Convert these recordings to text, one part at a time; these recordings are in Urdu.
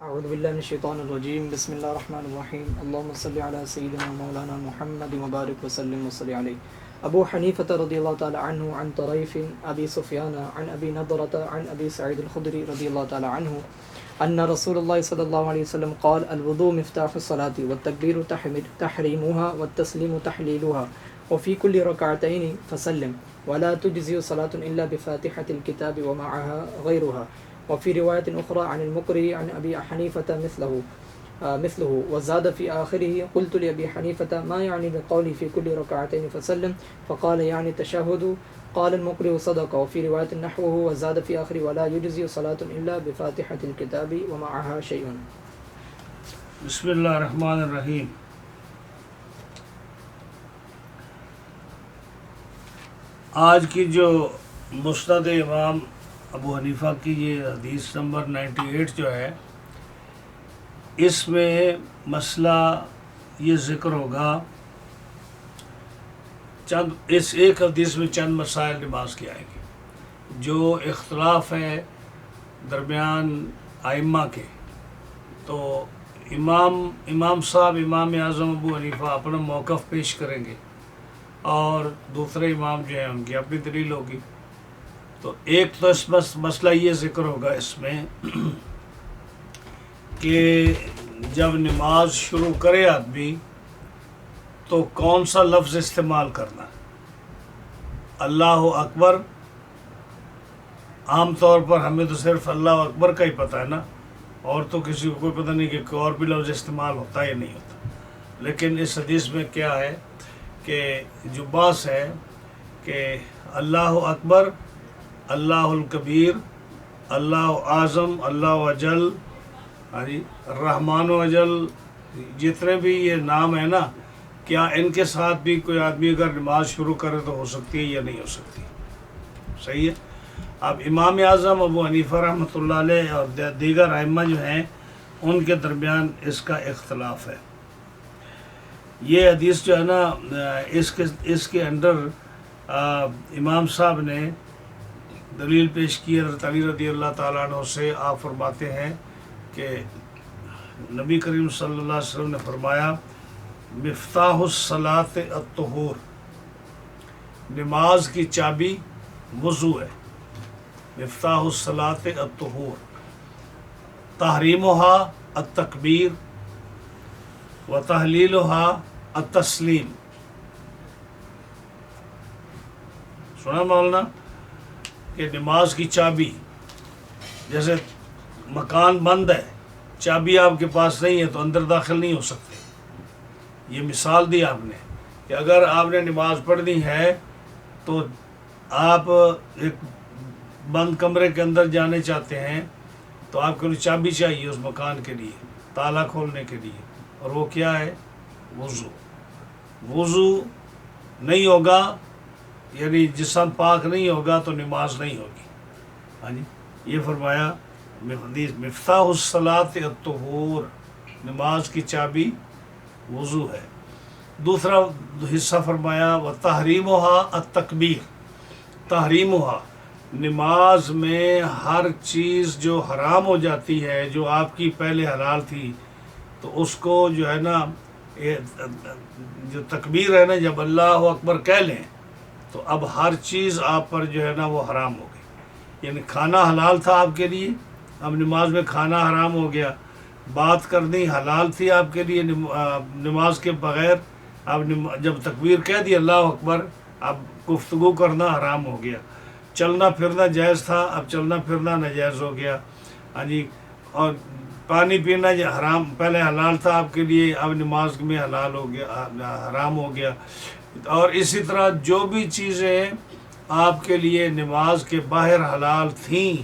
اعوذ باللہ من الشیطان الرجیم بسم اللہ الرحمن الرحیم اللہم صلی علی سیدنا مولانا محمد مبارک وسلم وصلی علیہ ابو حنیفۃ رضی اللہ تعالی عنہ عن طریف ابی سفیان عن ابی نضرۃ عن ابی سعید الخدری رضی اللہ تعالی عنہ ان رسول اللہ صلی اللہ علیہ وسلم قال الوضوء مفتاح الصلاة والتکبیر تحریمها والتسلیم تحلیلها وفی کل رکعتین فسلم ولا تجزئ صلاة الا بفاتحة الكتاب ومعها غیرها وفي رواية أخرى عن المقري عن أبي حنيفة مثله وزاد في آخره قلت لأبي حنيفة ما يعني بقولي في كل ركعتين فسلم فقال يعني التشهد قال المقري صدق وفي رواية نحوه وزاد في آخره ولا يجزي صلاة إلا بفاتحة الكتاب ومعها شيء. بسم اللہ الرحمن الرحیم. آج کی جو مسند امام ابو حنیفہ کی یہ حدیث نمبر 98 جو ہے، اس میں مسئلہ یہ ذکر ہوگا، اس ایک حدیث میں چند مسائل نماز کی آئیں گے جو اختلاف ہے درمیان ائمہ کے. تو امام صاحب امام اعظم ابو حنیفہ اپنا موقف پیش کریں گے اور دوسرے امام جو ہیں ان کی اپنی دلیل ہوگی. تو ایک تو اس مسئلہ یہ ذکر ہوگا اس میں کہ جب نماز شروع کرے آدمی تو کون سا لفظ استعمال کرنا ہے. اللہ اکبر عام طور پر ہمیں تو صرف اللہ اکبر کا ہی پتہ ہے نا، اور تو کسی کو کوئی پتہ نہیں کہ کوئی اور بھی لفظ استعمال ہوتا ہے یا نہیں ہوتا. لیکن اس حدیث میں کیا ہے کہ جو باس ہے کہ اللہ اکبر، اللہ الکبیر، اللہ اعظم، اللہ اجل، الرحمن اجل، جتنے بھی یہ نام ہیں نا، کیا ان کے ساتھ بھی کوئی آدمی اگر نماز شروع کرے تو ہو سکتی ہے یا نہیں ہو سکتی؟ صحیح ہے. اب امام اعظم ابو حنیفہ رحمۃ اللہ علیہ اور دیگر ائمہ جو ہیں ان کے درمیان اس کا اختلاف ہے. یہ حدیث جو ہے نا، اس کے اندر امام صاحب نے دلیل پیش کی حضرت علی رضی اللہ تعالیٰ عنہ سے. آپ فرماتے ہیں کہ نبی کریم صلی اللہ علیہ وسلم نے فرمایا مفتاح الصلاۃ الطہور، نماز کی چابی وضو ہے. مفتاح الصلاۃ الطہور، تحریمها التکبیر و تحلیلها التسلیم. سنا مولانا کہ نماز کی چابی، جیسے مکان بند ہے، چابی آپ کے پاس نہیں ہے تو اندر داخل نہیں ہو سکتے. یہ مثال دی آپ نے کہ اگر آپ نے نماز پڑھنی ہے تو آپ ایک بند کمرے کے اندر جانے چاہتے ہیں تو آپ کو چابی چاہیے اس مکان کے لیے، تالا کھولنے کے لیے، اور وہ کیا ہے؟ وضو. وضو نہیں ہوگا یعنی جسم پاک نہیں ہوگا تو نماز نہیں ہوگی. ہاں جی، یہ فرمایا مفتاح الصلاۃ الطہور، نماز کی چابی وضو ہے. دوسرا حصہ فرمایا وتحریمها التکبیر، تحریمها، نماز میں ہر چیز جو حرام ہو جاتی ہے، جو آپ کی پہلے حلال تھی، تو اس کو جو ہے نا، جو تکبیر ہے نا، جب اللہ اکبر کہہ لیں تو اب ہر چیز آپ پر جو ہے نا وہ حرام ہو گئی. یعنی کھانا حلال تھا آپ کے لیے، اب نماز میں کھانا حرام ہو گیا. بات کرنی حلال تھی آپ کے لیے نماز کے بغیر، اب جب تکبیر کہہ دی اللہ اکبر، اب گفتگو کرنا حرام ہو گیا. چلنا پھرنا جائز تھا، اب چلنا پھرنا ناجائز ہو گیا. ہاں جی، اور پانی پینا حرام پہلے حلال تھا آپ کے لیے، اب نماز میں حلال ہو گیا، حرام ہو گیا. اور اسی طرح جو بھی چیزیں آپ کے لیے نماز کے باہر حلال تھیں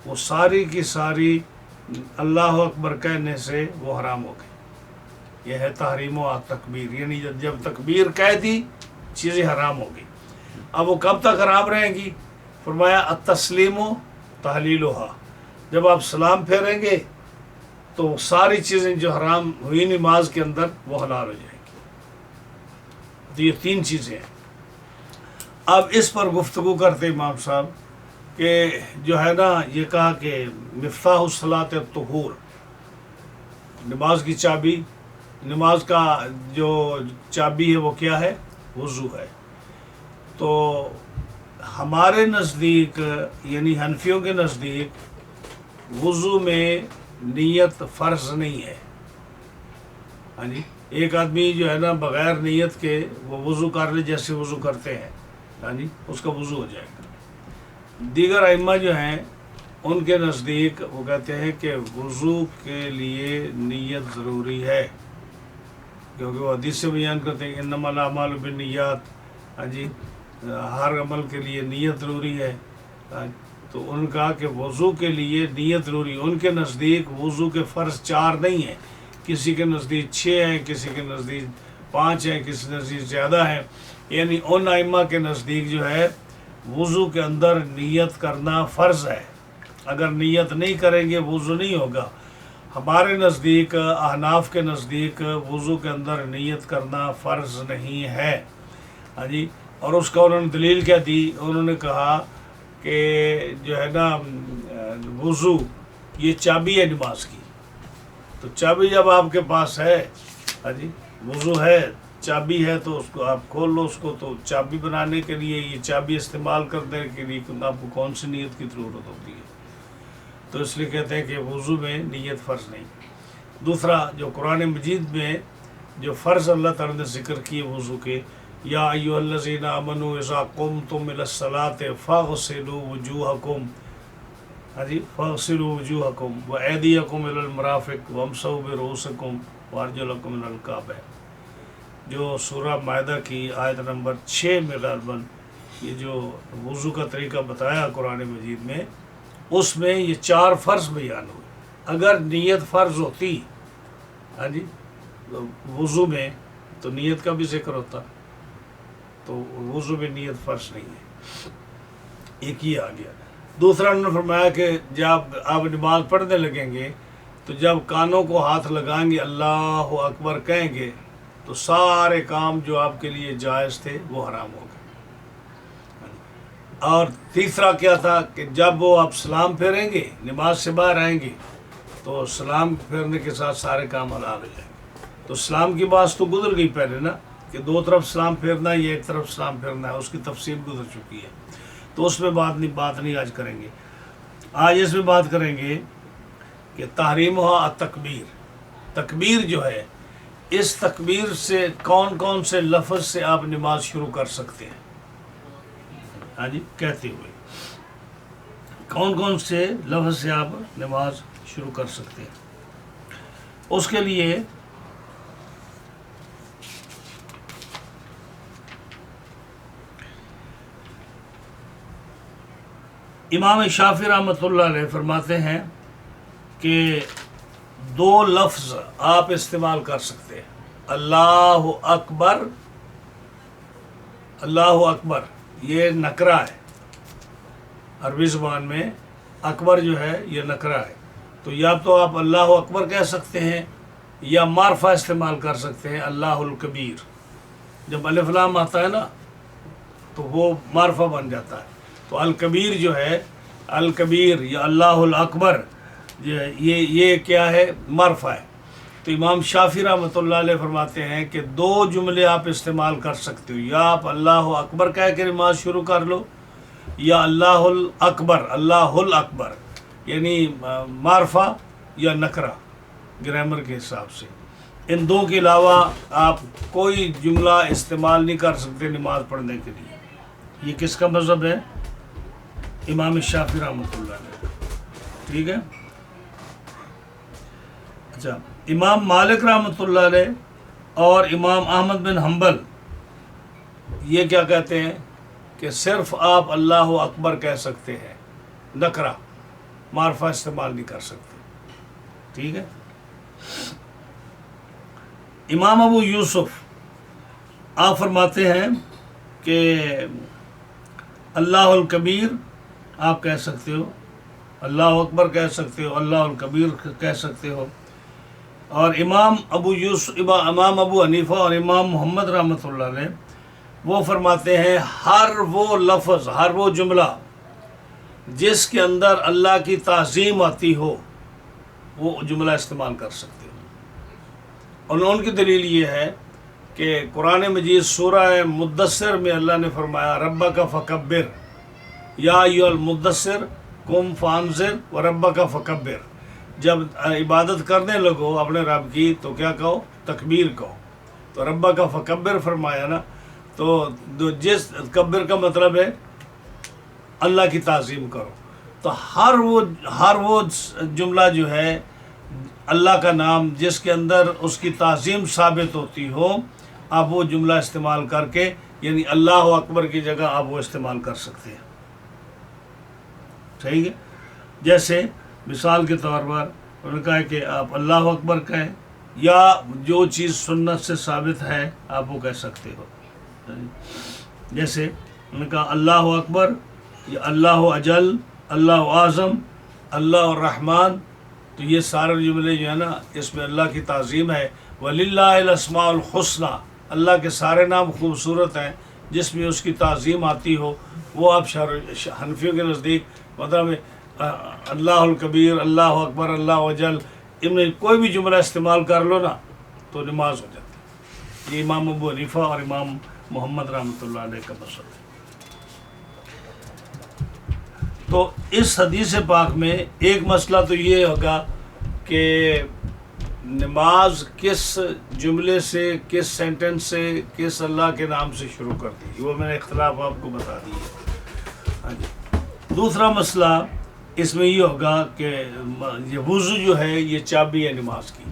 وہ ساری کی ساری اللہ اکبر کہنے سے وہ حرام ہو گئی. یہ ہے تحریم و تکبیر، یعنی جب تکبیر کہہ دی چیزیں حرام ہو گئی. اب وہ کب تک حرام رہیں گی؟ فرمایا التسلیم و تحلیلها، جب آپ سلام پھیریں گے تو ساری چیزیں جو حرام ہوئی نماز کے اندر وہ حلال ہو جائیں گی. تو یہ تین چیزیں ہیں. اب اس پر گفتگو کرتے امام صاحب کہ جو ہے نا، یہ کہا کہ مفتاح الصلاۃ الطہور، نماز کی چابی، نماز کا جو چابی ہے وہ کیا ہے؟ وضو ہے۔ تو ہمارے نزدیک یعنی حنفیوں کے نزدیک وضو میں نیت فرض نہیں ہے۔ ہاں جی، ایک آدمی جو ہے نا بغیر نیت کے وہ وضو کر لے جیسے وضو کرتے ہیں، ہاں جی، اس کا وضو ہو جائے گا۔ دیگر ائمہ جو ہیں ان کے نزدیک وہ کہتے ہیں کہ وضو کے لیے نیت ضروری ہے، کیونکہ وہ حدیث سے بیان کرتے ہیں کہ انما الاعمال بالنیات، ہاں جی، ہر عمل کے لیے نیت ضروری ہے۔ تو انہوں نے کہا کہ وضو کے لیے نیت ضروری ہے۔ ان کے نزدیک وضو کے فرض 4 نہیں ہیں، کسی کے نزدیک 6 ہیں، کسی کے نزدیک 5 ہیں، کسی کے نزدیک زیادہ ہیں۔ یعنی ان ائمہ کے نزدیک جو ہے وضو کے اندر نیت کرنا فرض ہے، اگر نیت نہیں کریں گے وضو نہیں ہوگا۔ ہمارے نزدیک احناف کے نزدیک وضو کے اندر نیت کرنا فرض نہیں ہے، ہاں جی۔ اور اس کا انہوں نے دلیل کیا دی؟ انہوں نے کہا کہ جو ہے نا وضو یہ چابی ہے نماز کی، تو چابی جب آپ کے پاس ہے، ہاں جی، وضو ہے، چابی ہے، تو اس کو آپ کھول لو اس کو، تو چابی بنانے کے لیے یہ چابی استعمال کرنے کے لیے آپ کو کون سی نیت کی ضرورت ہوتی ہے؟ تو اس لیے کہتے ہیں کہ وضو میں نیت فرض نہیں۔ دوسرا جو قرآن مجید میں جو فرض اللہ تعالیٰ نے ذکر کیے وضو کے، یا ایھا الذین آمنوا اذا قمتم الی الصلاۃ فاغسلوا وجوہکم، ہاں جی، فاغسلوا وجوہکم وایدیکم الی المرافق وامسحوا برؤوسکم وارجلکم الی الکعبین، جو سورہ مائدہ کی آیت نمبر 6 میں غالباً یہ جو وضو کا طریقہ بتایا قرآن مجید میں، اس میں یہ 4 فرض بیان ہوئے۔ اگر نیت فرض ہوتی، ہاں جی، وضو میں، تو نیت کا بھی ذکر ہوتا، تو وضو میں نیت فرض نہیں ہے۔ ایک ہی آ گیا۔ دوسرا انہوں نے فرمایا کہ جب آپ نماز پڑھنے لگیں گے تو جب کانوں کو ہاتھ لگائیں گے، اللہ اکبر کہیں گے، تو سارے کام جو آپ کے لیے جائز تھے وہ حرام ہو گئے۔ اور تیسرا کیا تھا کہ جب وہ آپ سلام پھیریں گے، نماز سے باہر آئیں گے، تو سلام پھیرنے کے ساتھ سارے کام حلال ہو جائیں گے۔ تو سلام کی بات تو گزر گئی پہلے نا، کہ 2 طرف سلام پھیرنا ہے یا ایک طرف سلام پھیرنا ہے، اس کی تفصیل گزر چکی ہے، تو اس میں بات نہیں آج کریں گے۔ آج اس میں بات کریں گے کہ تحریمھا التکبیر، تکبیر جو ہے، اس تکبیر سے کون کون سے لفظ سے آپ نماز شروع کر سکتے ہیں، ہاں جی، کہتے ہوئے کون کون سے لفظ سے آپ نماز شروع کر سکتے ہیں۔ اس کے لیے امام شافعی رحمۃ اللہ علیہ فرماتے ہیں کہ 2 لفظ آپ استعمال کر سکتے ہیں، اللہ اکبر، اللہ اکبر یہ نکرہ ہے، عربی زبان میں اکبر جو ہے یہ نکرہ ہے، تو یا تو آپ اللہ اکبر کہہ سکتے ہیں یا معرفہ استعمال کر سکتے ہیں اللہ الکبیر۔ جب الف لام آتا ہے نا تو وہ معرفہ بن جاتا ہے، تو الکبیر جو ہے، الکبیر یا اللہ الاکبر یہ کیا ہے؟ معرفہ ہے۔ تو امام شافعی رحمۃ اللہ علیہ فرماتے ہیں کہ 2 جملے آپ استعمال کر سکتے ہو، یا آپ اللہ اکبر کہہ کے نماز شروع کر لو، یا اللہ الاکبر، اللہ الاکبر یعنی معرفہ یا نکرہ گرامر کے حساب سے۔ ان 2 کے علاوہ آپ کوئی جملہ استعمال نہیں کر سکتے نماز پڑھنے کے لیے۔ یہ کس کا مذہب ہے؟ امام شافعی رحمۃ اللہ علیہ، ٹھیک ہے۔ اچھا، امام مالک رحمۃ اللہ علیہ اور امام احمد بن حنبل یہ کیا کہتے ہیں کہ صرف آپ اللہ اکبر کہہ سکتے ہیں، نکرہ، معرفہ استعمال نہیں کر سکتے، ٹھیک ہے۔ امام ابو یوسف آپ فرماتے ہیں کہ اللہ الکبیر آپ کہہ سکتے ہو، اللہ اکبر کہہ سکتے ہو، اللہ الکبیر کہہ سکتے ہو۔ اور امام ابو حنیفہ اور امام محمد رحمۃ اللہ علیہ وہ فرماتے ہیں ہر وہ لفظ، ہر وہ جملہ جس کے اندر اللہ کی تعظیم آتی ہو وہ جملہ استعمال کر سکتے ہو۔ ان کی دلیل یہ ہے کہ قرآن مجید سورہ مدثر میں اللہ نے فرمایا ربک فکبر یا ایھا المدثر قم فانذر وربک فکبر. جب عبادت کرنے لگو اپنے رب کی تو کیا کہو؟ تکبیر کہو. تو ربک فکبر فرمایا نا، تو جس کبر کا مطلب ہے اللہ کی تعظیم کرو. تو ہر وہ جملہ جو ہے اللہ کا نام جس کے اندر اس کی تعظیم ثابت ہوتی ہو، آپ وہ جملہ استعمال کر کے، یعنی اللہ اکبر کی جگہ آپ وہ استعمال کر سکتے ہیں. صحیح ہے؟ جیسے مثال کے طور پر انہوں نے کہا کہ آپ اللہ اکبر کہیں، یا جو چیز سنت سے ثابت ہے آپ وہ کہہ سکتے ہو. جیسے انہوں نے کہا اللہ اکبر یا اللہ اجل، اللہ اعظم، اللہ الرحمن. تو یہ سارے جملے جو ہے نا اس میں اللہ کی تعظیم ہے. وَلِلَّهِ الْأَسْمَاءُ الْحُسْنَى، اللہ کے سارے نام خوبصورت ہیں جس میں اس کی تعظیم آتی ہو. وہ آپ حنفیوں کے نزدیک مطلب اللہ الکبیر، اللہ اکبر، اللہ اجل، ان میں کوئی بھی جملہ استعمال کر لو نا تو نماز ہو جاتی ہے. یہ امام ابو حنیفہ اور امام محمد رحمۃ اللہ علیہ کا مسئلہ ہے. تو اس حدیث پاک میں ایک مسئلہ تو یہ ہوگا کہ نماز کس جملے سے، کس سینٹنس سے، کس اللہ کے نام سے شروع کرتی ہے، وہ میں نے اختلاف آپ کو بتا دی ہے. ہاں جی. دوسرا مسئلہ اس میں یہ ہوگا کہ یہ وضو جو ہے یہ چابی ہے نماز کی،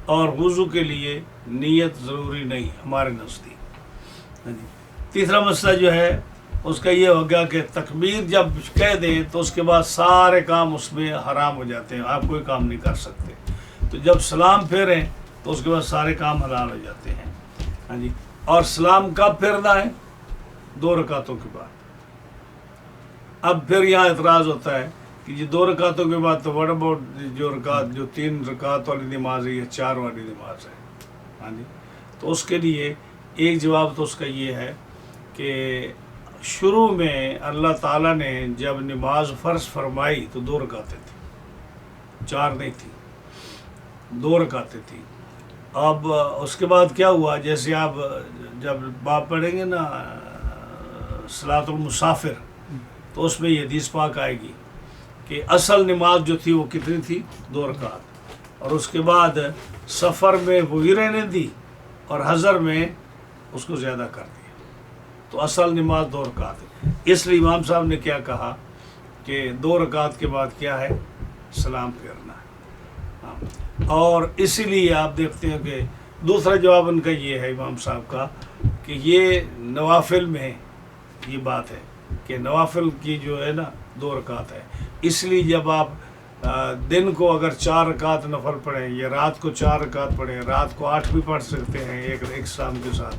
اور وضو کے لیے نیت ضروری نہیں ہمارے نزدیک. ہاں جی. تیسرا مسئلہ جو ہے اس کا یہ ہوگا کہ تکبیر جب کہہ دیں تو اس کے بعد سارے کام اس میں حرام ہو جاتے ہیں، آپ کوئی کام نہیں کر سکتے. تو جب سلام پھیریں تو اس کے بعد سارے کام حلال ہو جاتے ہیں. ہاں جی. اور سلام کب پھیرنا ہے؟ 2 رکعتوں کے بعد. اب پھر یہاں اعتراض ہوتا ہے کہ یہ 2 رکعتوں کے بعد تو وٹ اباؤٹ جو 3 رکعت والی نماز ہے، یہ 4 والی نماز ہے. ہاں جی. تو اس کے لیے ایک جواب تو اس کا یہ ہے کہ شروع میں اللہ تعالیٰ نے جب نماز فرض فرمائی تو 2 رکعتیں تھیں، 4 نہیں تھی، 2 رکعتیں تھیں. اب اس کے بعد کیا ہوا؟ جیسے آپ جب باب پڑھیں گے نا صلاۃ المسافر تو اس میں یہ حدیث پاک آئے گی کہ اصل نماز جو تھی وہ کتنی تھی؟ 2 رکعت. اور اس کے بعد سفر میں وہی رہنے دی اور حضر میں اس کو زیادہ کر دیا. تو اصل نماز 2 رکعت ہے. اس لیے امام صاحب نے کیا کہا کہ 2 رکعت کے بعد کیا ہے؟ سلام پھیرنا ہے. اور اسی لیے آپ دیکھتے ہیں کہ دوسرا جواب ان کا یہ ہے امام صاحب کا کہ یہ نوافل میں یہ بات ہے کہ نوافل کی جو ہے نا 2 رکعت ہے. اس لیے جب آپ دن کو اگر 4 رکعت نفل پڑھیں یا رات کو 4 رکعت پڑھیں، رات کو 8 بھی پڑھ سکتے ہیں ایک سلام کے ساتھ.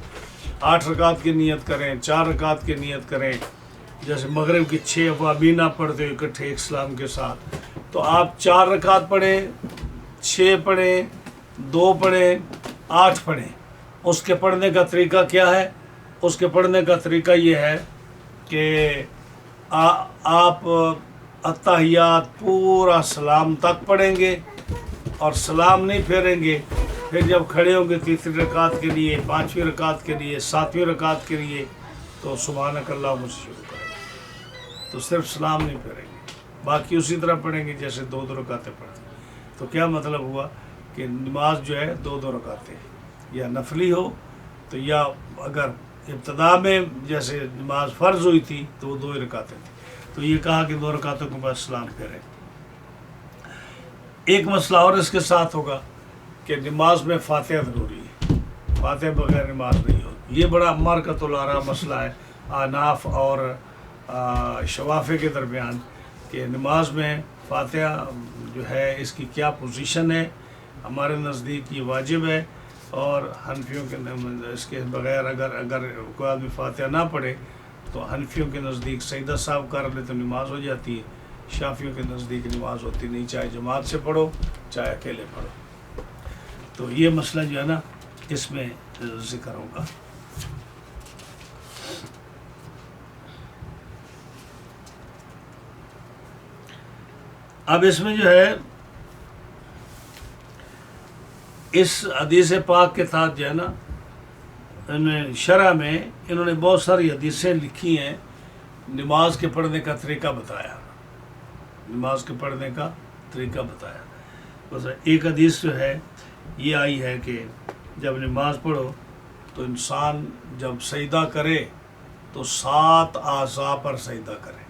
8 رکعت کی نیت کریں، 4 رکعت کی نیت کریں. جیسے مغرب کی 6 اوابینہ پڑھتے ہو اکٹھے ایک سلام کے ساتھ، تو آپ 4 رکعت پڑھیں، 6 پڑھیں، 2 پڑھیں، 8 پڑھیں. اس کے پڑھنے کا طریقہ کیا ہے؟ اس کے پڑھنے کا طریقہ یہ ہے کہ آپ اتحیات پورا سلام تک پڑھیں گے اور سلام نہیں پھیریں گے. پھر جب کھڑے ہوں گے 3 رکعت کے لیے، 5ویں رکعت کے لیے، 7ویں رکعت کے لیے، تو سبحانک اللہم سے شروع کریں گے. تو صرف سلام نہیں پھیریں گے، باقی اسی طرح پڑھیں گے جیسے 2 رکعتیں پڑھیں. تو کیا مطلب ہوا کہ نماز جو ہے 2 رکعتیں یا نفلی ہو تو، یا اگر ابتدا میں جیسے نماز فرض ہوئی تھی تو وہ 2 رکعتیں تھیں. تو یہ کہا کہ 2 رکعتوں کے بعد سلام پھیریں. ایک مسئلہ اور اس کے ساتھ ہوگا کہ نماز میں فاتحہ ضروری ہے، فاتحہ بغیر نماز نہیں ہوتی. یہ بڑا مرکت الآراء مسئلہ ہے احناف اور شوافی کے درمیان کہ نماز میں فاتحہ جو ہے اس کی کیا پوزیشن ہے. ہمارے نزدیک یہ واجب ہے، اور حنفیوں کے اس کے بغیر اگر کوئی آدمی فاتحہ نہ پڑھے تو حنفیوں کے نزدیک سجدہ صاحب کر لے تو نماز ہو جاتی ہے. شافیوں کے نزدیک نماز ہوتی نہیں، چاہے جماعت سے پڑھو چاہے اکیلے پڑھو. تو یہ مسئلہ جو ہے نا اس میں ذکر ہوگا. اب اس میں جو ہے اس حدیث پاک کے ساتھ جو ہے نا شرح میں انہوں نے بہت ساری حدیثیں لکھی ہیں، نماز کے پڑھنے کا طریقہ بتایا، نماز کے پڑھنے کا طریقہ بتایا۔ بس ایک حدیث جو ہے یہ آئی ہے کہ جب نماز پڑھو تو انسان جب سجدہ کرے تو 7 اعضاء پر سجدہ کرے،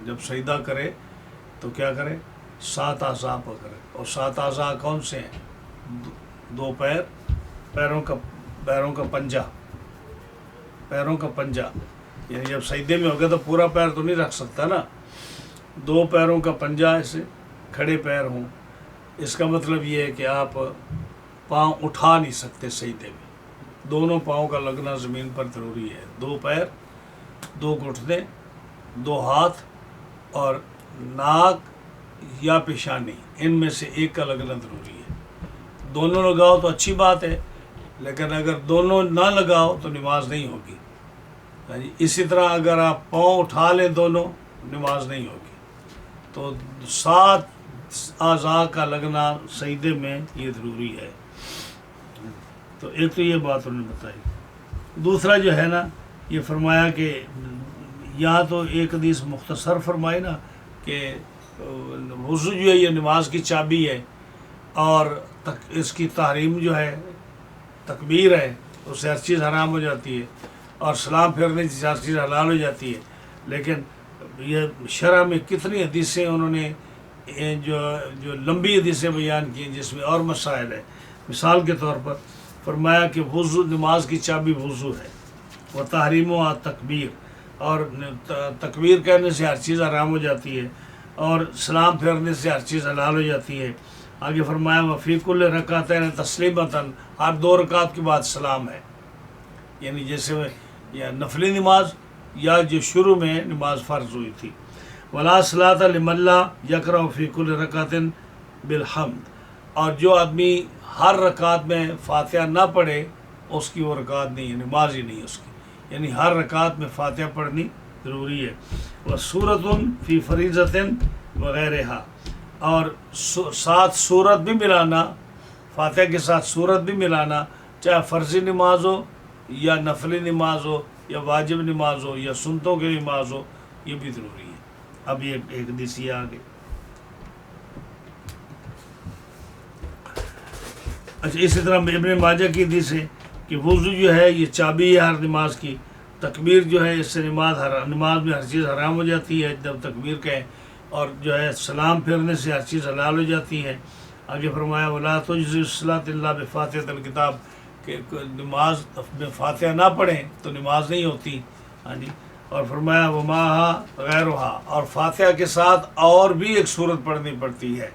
جب سجدہ کرے تو کیا کرے؟ 7 اعضاء پر کرے۔ اور 7 اعضاء کون سے ہیں؟ 2 پیر، پیروں کا پنجہ، پیروں کا پنجہ، یعنی جب سجدے میں ہوگا تو پورا پیر تو نہیں رکھ سکتا نا، 2 پیروں کا پنجہ ایسے کھڑے پیر ہوں۔ اس کا مطلب یہ ہے کہ آپ پاؤں اٹھا نہیں سکتے سجدے میں، دونوں پاؤں کا لگنا زمین پر ضروری ہے، 2 پیر، 2 گھٹنے، 2 ہاتھ اور ناک یا پیشانی، ان میں سے ایک کا لگنا ضروری ہے۔ دونوں لگاؤ تو اچھی بات ہے، لیکن اگر دونوں نہ لگاؤ تو نماز نہیں ہوگی۔ اسی طرح اگر آپ پاؤں اٹھا لیں دونوں، نماز نہیں ہوگی۔ تو 7 اعضاء کا لگنا سجدے میں یہ ضروری ہے۔ تو ایک تو یہ بات انہوں نے بتائی۔ دوسرا جو ہے نا یہ فرمایا کہ یہاں تو ایک حدیث مختصر فرمائی نا کہ وضو جو ہے یہ نماز کی چابی ہے، اور اس کی تحریم جو ہے تکبیر ہے، اس سے ہر چیز حرام ہو جاتی ہے، اور سلام پھیرنے سے ہر چیز حلال ہو جاتی ہے۔ لیکن یہ شرح میں کتنی حدیثیں انہوں نے جو لمبی حدیثیں بیان کی جس میں اور مسائل ہیں۔ مثال کے طور پر فرمایا کہ وضو، نماز کی چابی وضو ہے، وہ تحریم و تکبیر، اور تکبیر کہنے سے ہر چیز حرام ہو جاتی ہے، اور سلام پھیرنے سے ہر چیز حلال ہو جاتی ہے۔ آگے فرمایا وفی کل رکعتین تسلیمتاً، ہر 2 رکعت کے بعد سلام ہے، یعنی جیسے یا نفلی نماز یا جو شروع میں نماز فرض ہوئی تھی۔ ولا صلاۃ لمن لا یقرأ فی کل رکعت بالحمد، اور جو آدمی ہر رکعت میں فاتحہ نہ پڑھے اس کی وہ رکعت نہیں ہے، نماز ہی نہیں اس کی، یعنی ہر رکعت میں فاتحہ پڑھنی ضروری ہے۔ وسورۃ فی فریضۃ وغیرہا، اور ساتھ سورت بھی ملانا، فاتحہ کے ساتھ سورت بھی ملانا، چاہے فرضی نماز ہو یا نفلی نماز ہو یا واجب نماز ہو یا سنتوں کی نماز ہو، یہ بھی ضروری ہے۔ اب یہ ایک حدیث یہ آگے۔ اچھا، اسی طرح ابن ماجہ کی حدیث ہے کہ وضو جو ہے یہ چابی ہے ہر نماز کی، تکبیر جو ہے اس سے نماز میں ہر چیز حرام ہو جاتی ہے جب تکبیر کہیں، اور جو ہے سلام پھیرنے سے ہر چیز حلال ہو جاتی ہے۔ آگے فرمایا ولا تجزی الصلاۃ الا بفاتحۃ الکتاب، کہ نماز میں فاتحہ نہ پڑھیں تو نماز نہیں ہوتی۔ ہاں جی، اور فرمایا وماہا غیرہا، اور فاتحہ کے ساتھ اور بھی ایک سورت پڑھنی پڑتی ہے،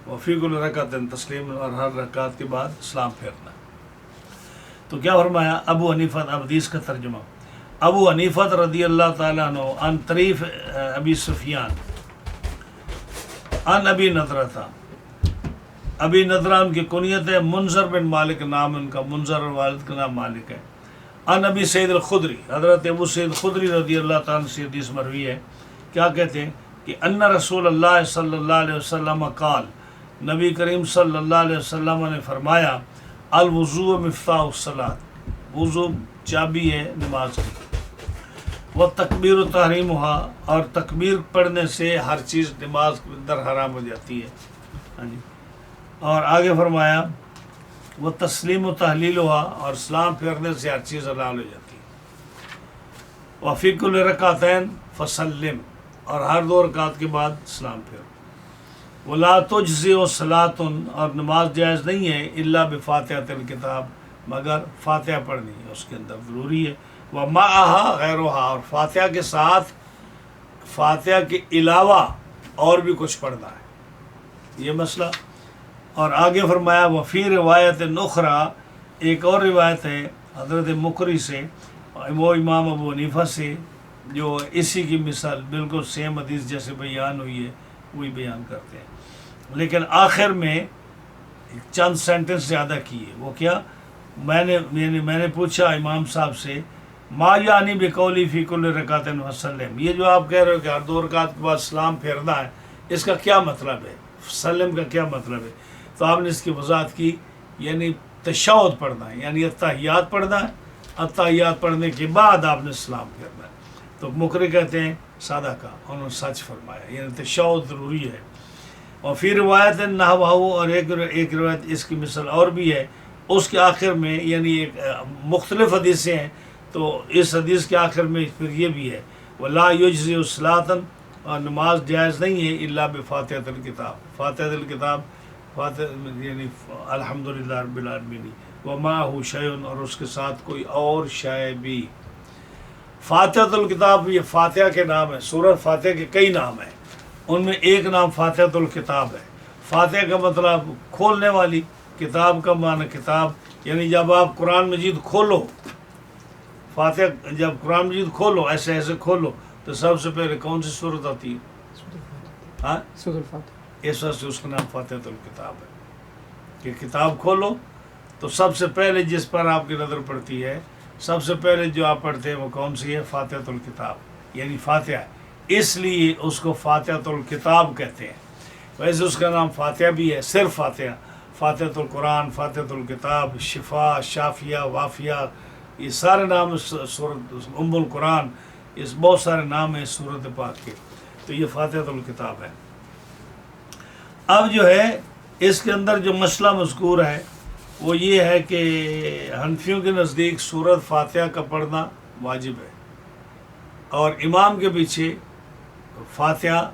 وفی کل رکعت تسلیم، اور ہر رکعت کے بعد سلام پھیرنا۔ تو کیا فرمایا؟ ابو حنیفہ، اب حدیث کا ترجمہ، ابو حنیفہ رضی اللہ تعالیٰ عنہ عن طریف ابی سفیان عن ابی نضرہ تھا، ابی نضرہ ان کی کنیت ہے، منذر بن مالک نام ان کا، منذر اور والد کا نام مالک ہے۔ عن ابی سعید الخدری، حضرت ابو سعید خدری رضی اللہ تعالیٰ سے حدیث مروی ہے، کیا کہتے ہیں کہ ان رسول اللہ صلی اللہ علیہ وسلم قال، نبی کریم صلی اللہ علیہ وسلم نے فرمایا الوضوء مفتاح الصلاۃ، وضو چابی ہے نماز کی، وہ تکبیر و تحریمھا، اور تکبیر پڑھنے سے ہر چیز نماز کے اندر حرام ہو جاتی ہے۔ ہاں جی، اور آگے فرمایا وہ تسلیم و تحلیل ہوا، اور سلام پھیرنے سے ہر چیز حلال ہو جاتی ہے۔ وفی کل رکعتین فسلم، اور ہر 2 رکعت کے بعد سلام پھیر۔ ولا تجزی صلاۃ، اور نماز جائز نہیں ہے الا بفاتحۃ الکتاب، مگر فاتحہ پڑھنی ہے اس کے اندر ضروری ہے۔ ومعہا غیرہا، اور فاتحہ کے ساتھ، فاتحہ کے علاوہ اور بھی کچھ پڑھنا ہے، یہ مسئلہ۔ اور آگے فرمایا وفی روایت اخری، ایک اور روایت ہے حضرت مقری سے، وہ امام ابو حنیفہ سے، جو اسی کی مثال بالکل سیم حدیث جیسے بیان ہوئی ہے وہی بیان کرتے ہیں، لیکن آخر میں چند سینٹنس زیادہ کیے۔ وہ کیا؟ میں نے پوچھا امام صاحب سے ما یعنی بقولی فی کل رکعت وسلم، یہ جو آپ کہہ رہے ہو کہ ہر 2 رکعت کے بعد سلام پھیرنا ہے، اس کا کیا مطلب ہے؟ سلم کا کیا مطلب ہے؟ تو آپ نے اس کی وضاحت کی، یعنی تشہد پڑھنا ہے، یعنی اتحیات پڑھنا ہے، اتحیات پڑھنے کے بعد آپ نے سلام کرنا ہے۔ تو مقرئ کہتے ہیں سادہ کا، انہوں نے سچ فرمایا، یعنی تشہد ضروری ہے۔ اور پھر روایت نحوہ، اور ایک روایت اس کی مثل اور بھی ہے، اس کے آخر میں یعنی ایک مختلف حدیثیں ہیں، تو اس حدیث کے آخر میں پھر یہ بھی ہے وَلَا يُجْزِئُ صَلَاةً، اور نماز جائز نہیں ہے الا بفاتحۃ الکتاب، فاتحۃ الکتاب، فاتح یعنی الحمدللہ رب العالمین، وَمَعَهُ شَيْءٌ، اور اس کے ساتھ کوئی اور شے بھی۔ فاتحۃ الکتاب یہ فاتحہ کے نام ہے، سورۃ فاتحہ کے کئی نام ہیں، ان میں ایک نام فاتحۃ الکتاب ہے۔ فاتحہ کا مطلب کھولنے والی، کتاب کا معنی کتاب، یعنی جب آپ قرآن مجید کھولو، فاتحہ جب قرآن مجید کھولو ایسے ایسے کھولو تو سب سے پہلے کون سی صورت آتی ہے؟ ہاں، سورۃ الفاتحہ۔ اس وجہ سے اس کا نام فاتحۃ الکتاب ہے کہ کتاب کھولو تو سب سے پہلے جس پر آپ کی نظر پڑتی ہے، سب سے پہلے جو آپ پڑھتے ہیں وہ کون سی ہے؟ فاتحۃ الکتاب، یعنی فاتحہ، اس لیے اس کو فاتحۃ الکتاب کہتے ہیں۔ ویسے اس کا نام فاتحہ بھی ہے، صرف فاتحہ، فاتحۃ القرآن، فاتحۃ الکتاب، شفا، شافیہ، وافیہ، یہ سارے نام سورت ام القرآن، اس بہت سارے نام ہیں سورت پاک کے، تو یہ فاتحۃ الکتاب ہے۔ اب جو ہے اس کے اندر جو مسئلہ مذکور ہے وہ یہ ہے کہ حنفیوں کے نزدیک سورت فاتحہ کا پڑھنا واجب ہے، اور امام کے پیچھے فاتحہ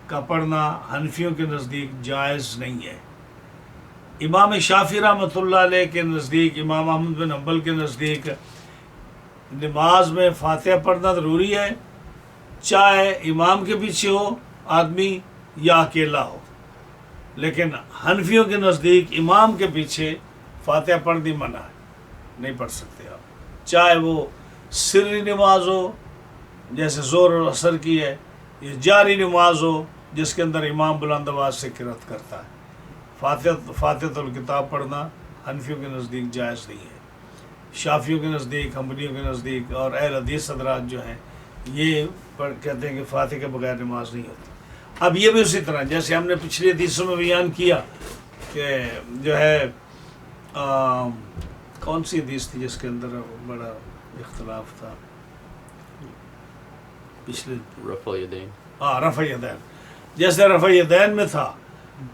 کا پڑھنا حنفیوں کے نزدیک جائز نہیں ہے۔ امام شافعی رحمۃ اللہ علیہ کے نزدیک، امام احمد بن حنبل کے نزدیک نماز میں فاتحہ پڑھنا ضروری ہے، چاہے امام کے پیچھے ہو آدمی یا اکیلا ہو، لیکن حنفیوں کے نزدیک امام کے پیچھے فاتحہ پڑھنی منع ہے، نہیں پڑھ سکتے آپ، چاہے وہ سری نماز ہو جیسے زور اور عصر کی ہے، یہ جاری نماز ہو جس کے اندر امام بلند آواز سے قرات کرتا ہے۔ فاتحۃ الکتاب پڑھنا حنفیوں کے نزدیک جائز نہیں ہے، شافیوں کے نزدیک، حنبلیوں کے نزدیک اور اہل حدیث حضرات جو ہیں یہ کہتے ہیں کہ فاتحہ کے بغیر نماز نہیں ہوتی۔ اب یہ بھی اسی طرح جیسے ہم نے پچھلی حدیثوں میں بیان کیا کہ جو ہے کون سی حدیث تھی جس کے اندر بڑا اختلاف تھا پچھلے، رفع الیدین، رفع یدین، جیسے رفع یدین میں تھا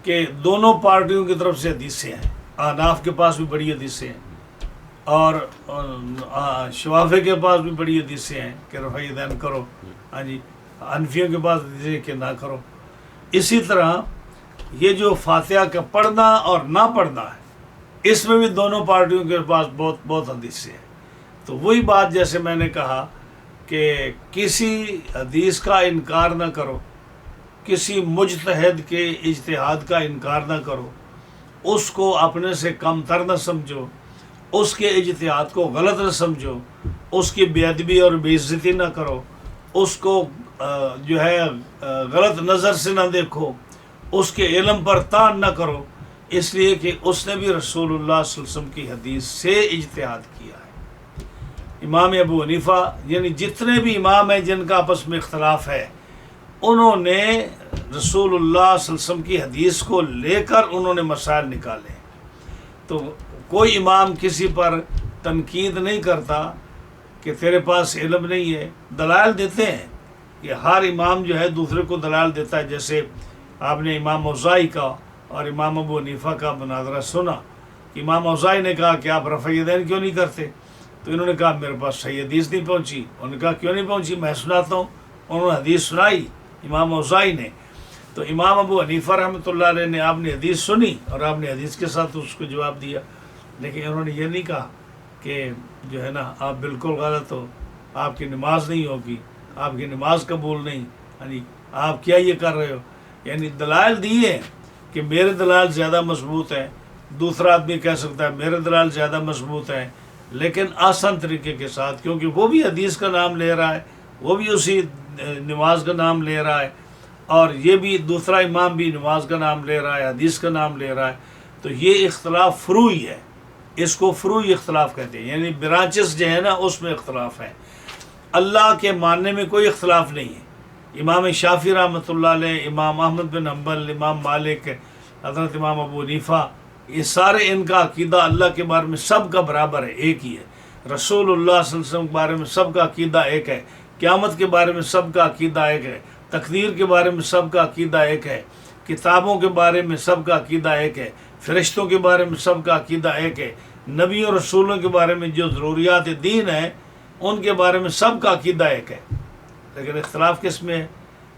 کہ دونوں پارٹیوں کی طرف سے حدیثیں ہیں، احناف کے پاس بھی بڑی حدیثیں ہیں اور شوافی کے پاس بھی بڑی حدیثیں ہیں کہ رفع یدین کرو، ہاں جی، حنفیوں کے پاس حدیثیں کہ نہ کرو۔ اسی طرح یہ جو فاتحہ کا پڑھنا اور نہ پڑھنا ہے، اس میں بھی دونوں پارٹیوں کے پاس بہت حدیثیں ہیں۔ تو وہی بات جیسے میں نے کہا کہ کسی حدیث کا انکار نہ کرو، کسی مجتہد کے اجتہاد کا انکار نہ کرو، اس کو اپنے سے کم تر نہ سمجھو، اس کے اجتہاد کو غلط نہ سمجھو، اس کی بے ادبی اور بے عزتی نہ کرو، اس کو جو ہے غلط نظر سے نہ دیکھو، اس کے علم پر طعن نہ کرو، اس لیے کہ اس نے بھی رسول اللہ صلی اللہ علیہ وسلم کی حدیث سے اجتہاد کیا ہے۔ امام ابو حنیفہ یعنی جتنے بھی امام ہیں جن کا آپس میں اختلاف ہے، انہوں نے رسول اللہ صلی اللہ علیہ وسلم کی حدیث کو لے کر انہوں نے مسائل نکالے، تو کوئی امام کسی پر تنقید نہیں کرتا کہ تیرے پاس علم نہیں ہے، دلائل دیتے ہیں کہ ہر امام جو ہے دوسرے کو دلائل دیتا ہے۔ جیسے آپ نے امام اوزاعی کا اور امام ابو حنیفہ کا مناظرہ سنا کہ امام اوزاعی نے کہا کہ آپ رفع یدین کیوں نہیں کرتے، تو انہوں نے کہا میرے پاس صحیح حدیث نہیں پہنچی۔ انہوں نے کہا کیوں نہیں پہنچی، میں سناتا ہوں۔ انہوں نے حدیث سنائی امام اوزاعی نے، تو امام ابو حنیفہ رحمۃ اللہ علیہ نے آپ نے حدیث سنی اور آپ نے حدیث کے ساتھ اس کو جواب دیا، لیکن انہوں نے یہ نہیں کہا کہ جو ہے نا آپ بالکل غلط ہو، آپ کی نماز نہیں ہوگی، آپ کی نماز قبول نہیں، یعنی آپ کیا یہ کر رہے ہو، یعنی دلائل دیے کہ میرے دلائل زیادہ مضبوط ہیں، دوسرا آدمی کہہ سکتا ہے میرے دلائل زیادہ مضبوط ہیں، لیکن آسان طریقے کے ساتھ، کیونکہ وہ بھی حدیث کا نام لے رہا ہے، وہ بھی اسی نماز کا نام لے رہا ہے، اور یہ بھی دوسرا امام بھی نماز کا نام لے رہا ہے، حدیث کا نام لے رہا ہے، تو یہ اختلاف فروعی ہے، اس کو فروعی اختلاف کہتے ہیں، یعنی برانچز جو ہے نا اس میں اختلاف ہے۔ اللہ کے ماننے میں کوئی اختلاف نہیں ہے۔ امام شافعی رحمۃ اللہ علیہ، امام احمد بن حنبل، امام مالک، حضرت امام ابو حنیفہ، یہ سارے ان کا عقیدہ اللہ کے بارے میں سب کا برابر ہے، ایک ہی ہے۔ رسول اللہ صلی اللہ علیہ وسلم کے بارے میں سب کا عقیدہ ایک ہے، قیامت کے بارے میں سب کا عقیدہ ایک ہے، تقدیر کے بارے میں سب کا عقیدہ ایک ہے، کتابوں کے بارے میں سب کا عقیدہ ایک ہے، فرشتوں کے بارے میں سب کا عقیدہ ایک ہے، نبیوں اور رسولوں کے بارے میں جو ضروریات دین ہیں ان کے بارے میں سب کا عقیدہ ایک ہے۔ لیکن اختلاف کس میں ہے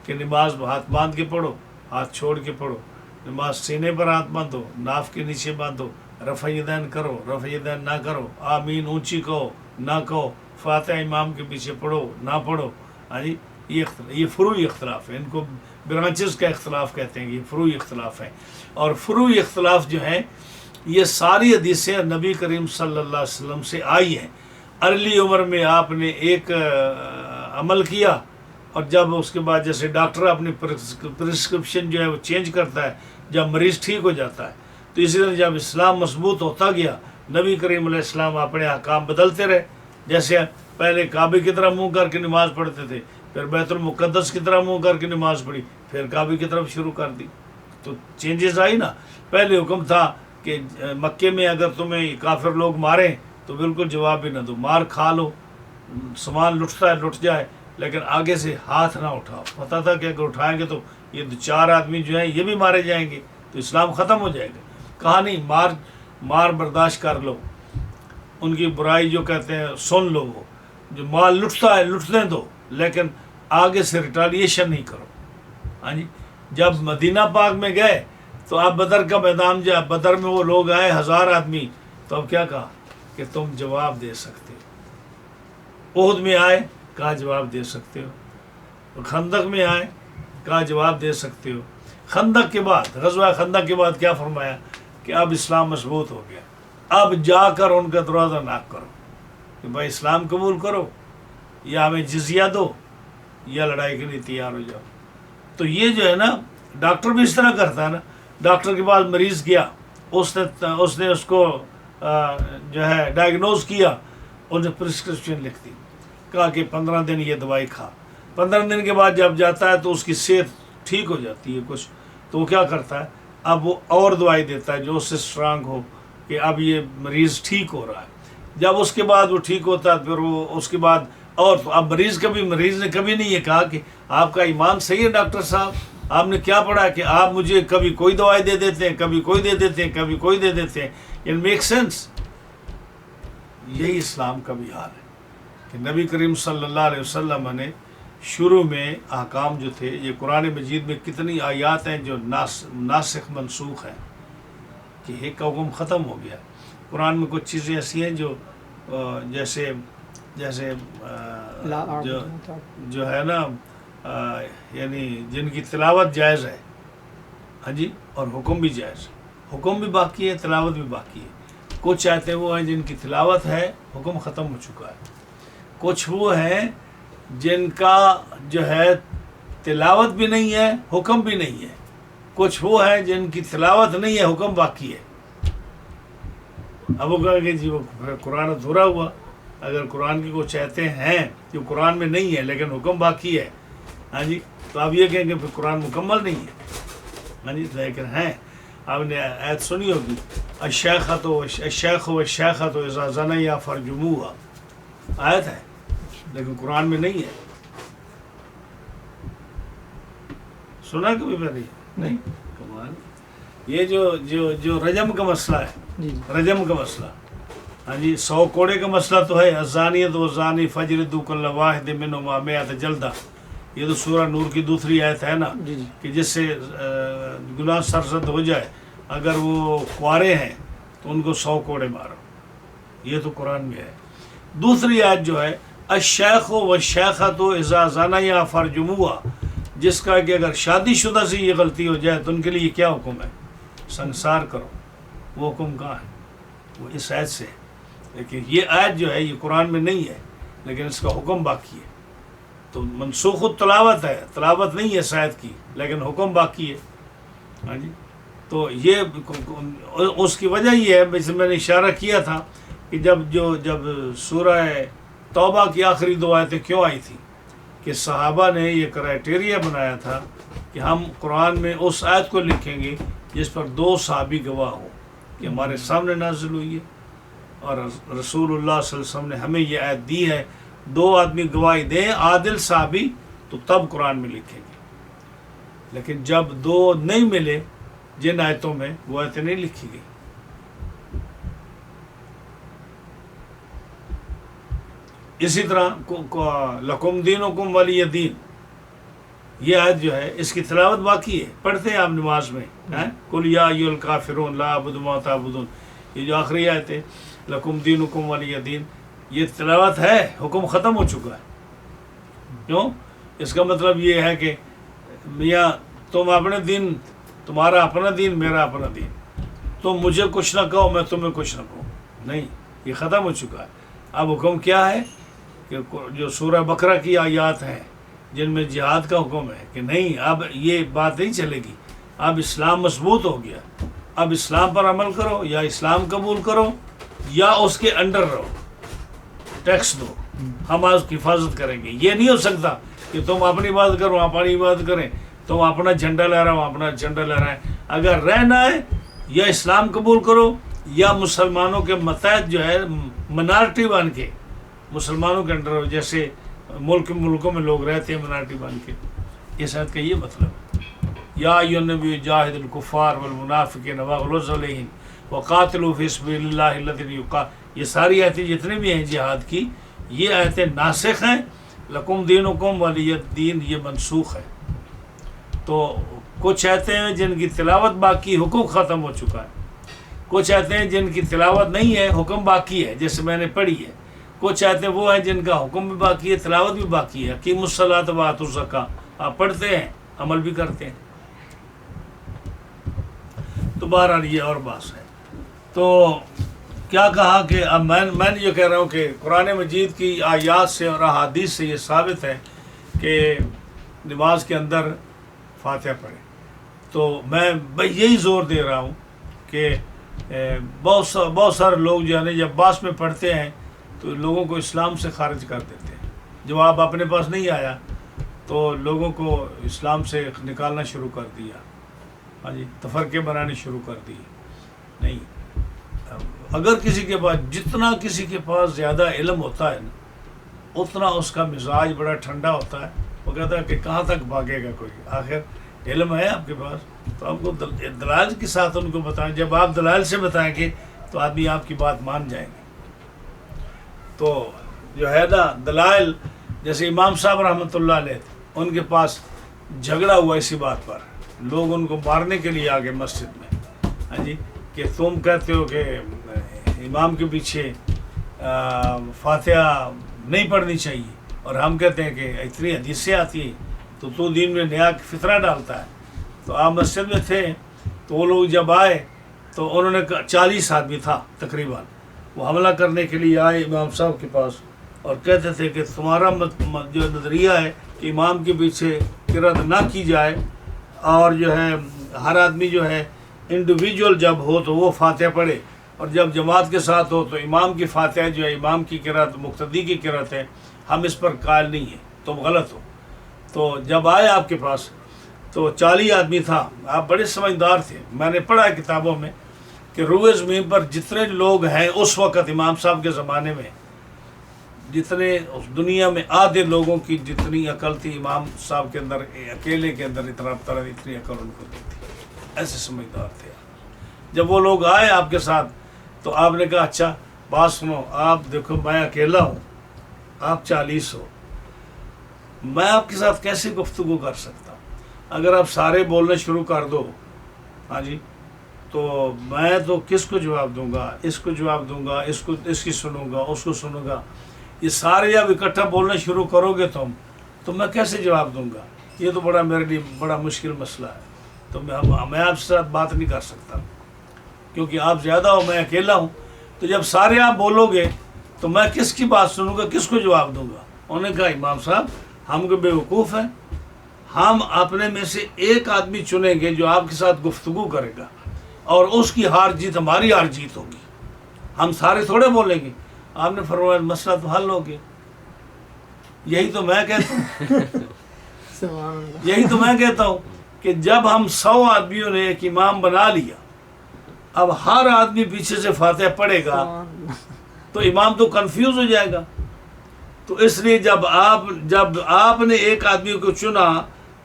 کہ نماز ہاتھ باندھ کے پڑھو، ہاتھ چھوڑ کے پڑھو، نماز سینے پر ہاتھ باندھو، ناف کے نیچے باندھو، رفع یدین کرو، رفع یدین نہ کرو، آمین اونچی کہو نہ کہو، فاتحہ امام کے پیچھے پڑھو نہ پڑھو۔ ہاں جی، یہ فروعی اختلاف ہے، ان کو برانچز کا اختلاف کہتے ہیں، یہ فروعی اختلاف ہے۔ اور فروعی اختلاف جو ہے یہ ساری حدیثیں نبی کریم صلی اللہ علیہ وسلم سے آئی ہیں۔ ارلی عمر میں آپ نے ایک عمل کیا، اور جب اس کے بعد جیسے ڈاکٹر اپنی پرسکرپشن جو ہے وہ چینج کرتا ہے جب مریض ٹھیک ہو جاتا ہے، تو اسی طرح جب اسلام مضبوط ہوتا گیا نبی کریم علیہ السلام اپنے احکام بدلتے رہے۔ جیسے پہلے کعبے کی طرف منہ کر کے نماز پڑھتے تھے، پھر بیت المقدس کی طرف منہ کر کے نماز پڑھی، پھر کعبے کی طرف شروع کر دی، تو چینجز آئی نا۔ پہلے حکم تھا کہ مکے میں اگر تمہیں کافر لوگ ماریں تو بالکل جواب بھی نہ دو، مار کھا لو، سامان لٹتا ہے لٹ جائے، لیکن آگے سے ہاتھ نہ اٹھاؤ۔ پتہ تھا کہ اگر اٹھائیں گے تو یہ 4 آدمی جو ہیں یہ بھی مارے جائیں گے، تو اسلام ختم ہو جائے گا۔ کہا نہیں، مار برداشت کر لو، ان کی برائی جو کہتے ہیں سن لو، وہ جو مال لٹتا ہے لٹنے دو، لیکن آگے سے ریٹالیشن نہیں کرو۔ ہاں جی، جب مدینہ پاک میں گئے تو آپ بدر کا میدان، جب بدر میں وہ لوگ آئے 1000 آدمی، تو اب کیا کہا کہ تم جواب دے سکتے ہو۔ احد میں آئے، کہا جواب دے سکتے ہو۔ خندق میں آئے، کہا جواب دے سکتے ہو۔ خندق کے بعد، غزوہ خندق کے بعد کیا فرمایا کہ اب اسلام مضبوط ہو گیا، اب جا کر ان کا دروازہ ناک کرو کہ بھائی اسلام قبول کرو یا ہمیں جزیہ دو یا لڑائی کے لیے تیار ہو جاؤ۔ تو یہ جو ہے نا، ڈاکٹر بھی اس طرح کرتا ہے نا، ڈاکٹر کے پاس مریض گیا، اس نے اس کو جو ہے ڈائگنوز کیا، انہیں پرسکرپشن لکھ دی، کہا کہ 15 دن یہ دوائی کھا۔ 15 دن کے بعد جب جاتا ہے تو اس کی صحت ٹھیک ہو جاتی ہے کچھ، تو وہ کیا کرتا ہے، اب وہ اور دوائی دیتا ہے جو اس سے اسٹرانگ ہو کہ اب یہ مریض ٹھیک ہو رہا ہے۔ جب اس کے بعد وہ ٹھیک ہوتا ہے، پھر وہ اس کے بعد اور اب مریض نے کبھی نہیں یہ کہا کہ آپ کا ایمان صحیح ہے ڈاکٹر صاحب، آپ نے کیا پڑھا کہ آپ مجھے کبھی کوئی دوائی دے دیتے ہیں، کبھی کوئی دے دیتے ہیں، کبھی کوئی دے دیتے ہیں۔ It make sense. یہی اسلام کا بھی حال ہے کہ نبی کریم صلی اللہ علیہ وسلم نے شروع میں احکام جو تھے، یہ قرآن مجید میں کتنی آیات ہیں جو ناسخ منسوخ ہیں کہ ایک کا حکم ختم ہو گیا۔ قرآن میں کچھ چیزیں ایسی ہیں جو جیسے جو ہے نا یعنی جن کی تلاوت جائز ہے، ہاں جی، اور حکم بھی جائز ہے، حکم بھی باقی ہے، تلاوت بھی باقی ہے۔ کچھ آیتیں وہ ہیں جن کی تلاوت ہے، حکم ختم ہو چکا ہے۔ کچھ وہ ہیں جن کا جو ہے تلاوت بھی نہیں ہے، حکم بھی نہیں ہے۔ کچھ وہ ہیں جن کی تلاوت نہیں ہے، حکم باقی ہے۔ اب وہ کہیں گے جی وہ قرآن ادھورا ہوا، اگر قرآن کی کچھ آیتیں ہیں جو قرآن میں نہیں ہے لیکن حکم باقی ہے، ہاں جی، تو آپ یہ کہیں گے پھر قرآن مکمل نہیں ہے، ہاں جی، لیکن ہیں۔ آپ نے آیت سنی ہوگی، الشیخ والشیخۃ اذا زنیا فرجموہا، آیت ہے لیکن قرآن میں نہیں ہے۔ سنا کبھی میں نہیں؟ کمال۔ یہ جو رجم کا مسئلہ ہے، رجم کا مسئلہ، ہاں جی، 100 کوڑے کا مسئلہ تو ہے، الزانیۃ والزانی فاجلدوا کل واحد منہما 100 جلدہ، یہ تو سورہ نور کی دوسری آیت ہے نا، کہ جس سے گناہ سرزد ہو جائے، اگر وہ کوارے ہیں تو ان کو 100 کوڑے مارو، یہ تو قرآن میں ہے۔ دوسری آیت جو ہے الشیخ والشیخۃ اذا زنیا فرجموہا، جس کا کہ اگر شادی شدہ سے یہ غلطی ہو جائے تو ان کے لیے کیا حکم ہے، سنسار کرو، وہ حکم کہاں ہے؟ وہ اس آیت سے ہے۔ لیکن یہ آیت جو ہے یہ قرآن میں نہیں ہے لیکن اس کا حکم باقی ہے، تو منسوخ التلاوت ہے، تلاوت نہیں ہے اس آیت کی لیکن حکم باقی ہے، ہاں جی۔ تو یہ اس کی وجہ یہ ہے، جیسے میں نے اشارہ کیا تھا کہ جب سورہ توبہ کی آخری 2 آیتیں کیوں آئی تھی، کہ صحابہ نے یہ کرائٹیریا بنایا تھا کہ ہم قرآن میں اس آیت کو لکھیں گے جس پر 2 صحابی گواہ ہوں کہ ہمارے سامنے نازل ہوئی ہے اور رسول اللہ صلی اللہ علیہ وسلم نے ہمیں یہ آیت دی ہے 2 آدمی گواہی دیں عادل صحابی تو تب قرآن میں لکھیں گے، لیکن جب 2 نہیں ملے جن آیتوں میں وہ آیتیں نہیں لکھی گئی۔ اسی طرح لکم دینکم ولی دین، یہ آیت جو ہے اس کی تلاوت باقی ہے، پڑھتے ہیں آپ نماز میں، قل یا ایھا الکافرون لا اعبد ما تعبدون، یہ جو آخری آیت ہے لکم دینکم ولی دین، یہ تلاوت ہے، حکم ختم ہو چکا ہے۔ کیوں؟ اس کا مطلب یہ ہے کہ میاں تم اپنے دین، تمہارا اپنا دین، میرا اپنا دین، تم مجھے کچھ نہ کہو میں تمہیں کچھ نہ کہوں، نہیں، یہ ختم ہو چکا ہے۔ اب حکم کیا ہے کہ جو سورہ بقرہ کی آیات ہیں جن میں جہاد کا حکم ہے کہ نہیں، اب یہ بات نہیں چلے گی، اب اسلام مضبوط ہو گیا، اب اسلام پر عمل کرو، یا اسلام قبول کرو یا اس کے انڈر رہو، ٹیکس دو، ہم اس کی حفاظت کریں گے۔ یہ نہیں ہو سکتا کہ تم اپنی بات کرو اپنی بات کریں، تم اپنا جھنڈا لہراؤ اپنا جھنڈا لہرائیں۔ اگر رہنا ہے یا اسلام قبول کرو یا مسلمانوں کے متحد جو ہے منارٹی بن کے مسلمانوں کے انڈر ہو، جیسے ملکوں میں لوگ رہتے ہیں منارٹی بن کے۔ اس آیت کا یہ مطلب ہے یا ایھا النبی جاہد الکفار والمنافقین واغلظ علیہم وقاتلوا فی سبیل اللہ الذین یہ ساری آیتیں جتنے بھی ہیں جہاد کی، یہ آیتیں ناسخ ہیں، لکم دینکم ولی دین یہ منسوخ ہے۔ تو کچھ آیتیں ہیں جن کی تلاوت باقی، حکم ختم ہو چکا ہے، کچھ آیتیں ہیں جن کی تلاوت نہیں ہے، حکم باقی ہے جیسے میں نے پڑھی ہے، کچھ آیتیں وہ ہیں جن کا حکم بھی باقی ہے، تلاوت بھی باقی ہے۔ اقیموا الصلاۃ وآتوا الزکاۃ، آپ پڑھتے ہیں عمل بھی کرتے ہیں۔ تو بہرحال یہ اور بات ہے۔ تو کیا کہا کہ اب میں نے یہ کہہ رہا ہوں کہ قرآن مجید کی آیات سے اور احادیث سے یہ ثابت ہے کہ نماز کے اندر فاتحہ پڑھیں۔ تو میں یہی زور دے رہا ہوں کہ بہت سارے لوگ جو ہے نا جب باس میں پڑھتے ہیں تو لوگوں کو اسلام سے خارج کر دیتے ہیں۔ جواب اپنے پاس نہیں آیا تو لوگوں کو اسلام سے نکالنا شروع کر دیا، ہاں جی، تفرقے بنانے شروع کر دیے۔ نہیں، اگر کسی کے پاس جتنا کسی کے پاس زیادہ علم ہوتا ہے نا اتنا اس کا مزاج بڑا ٹھنڈا ہوتا ہے، وہ کہتا ہے کہ کہاں تک بھاگے گا کوئی، آخر علم ہے آپ کے پاس تو آپ کو دلائل کے ساتھ ان کو بتائیں۔ جب آپ دلائل سے بتائیں گے تو آدمی آپ کی بات مان جائیں گے۔ تو جو ہے نا دلائل، جیسے امام صاحب رحمۃ اللہ علیہ ان کے پاس جھگڑا ہوا اسی بات پر، لوگ ان کو مارنے کے لیے آگے مسجد میں، ہاں جی، کہ تم کہتے ہو کہ امام کے پیچھے فاتحہ نہیں پڑھنی چاہیے اور ہم کہتے ہیں کہ اتنی حدیثیں آتی ہیں تو دین میں نیا فطرہ ڈالتا ہے۔ تو آپ مسجد میں تھے تو وہ لوگ جب آئے تو انہوں نے 40 آدمی تھا تقریباً، وہ حملہ کرنے کے لیے آئے امام صاحب کے پاس اور کہتے تھے کہ تمہارا جو نظریہ ہے کہ امام کے پیچھے قرأت نہ کی جائے اور جو ہے ہر آدمی جو ہے انڈیویجول جب ہو تو وہ فاتحہ پڑھے اور جب جماعت کے ساتھ ہو تو امام کی فاتحہ جو ہے امام کی قرأت مقتدی کی قرأت ہے، ہم اس پر قائل نہیں ہیں، تم غلط ہو۔ تو جب آئے آپ کے پاس تو 40 آدمی تھا، آپ بڑے سمجھدار تھے، میں نے پڑھا ہے کتابوں میں کہ روئے زمین پر جتنے لوگ ہیں اس وقت امام صاحب کے زمانے میں، جتنے دنیا میں آدھے لوگوں کی جتنی عقل تھی امام صاحب کے اندر، اکیلے کے اندر اتنی عقل ان کو دی تھی، ایسے سمجھدار تھے۔ جب وہ لوگ آئے آپ کے ساتھ تو آپ نے کہا اچھا بات سنو، آپ دیکھو میں اکیلا ہوں، آپ 40 ہو، میں آپ کے ساتھ کیسے گفتگو کر سکتا ہوں؟ اگر آپ سارے بولنا شروع کر دو، ہاں جی، تو میں تو کس کو جواب دوں گا، اس کو جواب دوں گا، اس کی سنوں گا، اس کو سنوں گا، یہ سارے جب اکٹھا بولنا شروع کرو گے تم تو میں کیسے جواب دوں گا؟ یہ تو میرے لیے بڑا مشکل مسئلہ ہے، تو میں آپ سے ساتھ بات نہیں کر سکتا کیونکہ آپ زیادہ ہو، میں اکیلا ہوں۔ تو جب سارے آپ بولو گے تو میں کس کی بات سنوں گا، کس کو جواب دوں گا؟ انہوں نے کہا امام صاحب ہم کو بیوقوف ہیں، ہم اپنے میں سے ایک آدمی چنیں گے جو آپ کے ساتھ گفتگو کرے گا اور اس کی ہار جیت ہماری ہار جیت ہوگی، ہم سارے تھوڑے بولیں گے۔ آپ نے فرمایا مسئلہ تو حل ہو گیا۔ یہی تو میں کہتا ہوں، یہی تو میں کہتا ہوں کہ جب ہم 100 آدمیوں نے ایک امام بنا لیا، اب ہر آدمی پیچھے سے فاتحہ پڑھے گا تو امام تو کنفیوز ہو جائے گا. تو اس لیے جب آپ نے ایک آدمی کو چنا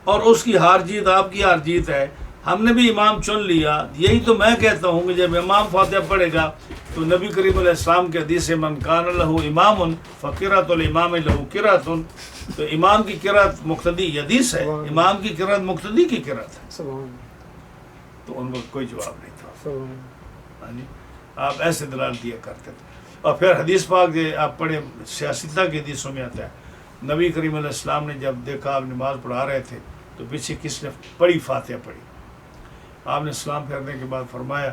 اور اس کی ہار جیت آپ کی ہار جیت ہے، ہم نے بھی امام چن لیا. یہی تو میں کہتا ہوں کہ جب امام فاتحہ پڑھے گا تو نبی کریم علیہ السلام کے حدیث من کان لہ امام فقرۃ الامام لہ قرۃ، تو امام کی قرات مقتدی، حدیث ہے امام کی قرات مقتدی کی قرات ہے. تو ان کو کوئی جواب نہیں تھا. آپ ایسے دلال دیا کرتے تھے. اور پھر حدیث پاک آپ پڑھے سیاستہ کی حدیثوں میں آتا ہے، نبی کریم علیہ السلام نے جب دیکھا آپ نماز پڑھا رہے تھے تو پیچھے کس نے پڑھی فاتحہ پڑھی. آپ نے سلام پھیرنے کے بعد فرمایا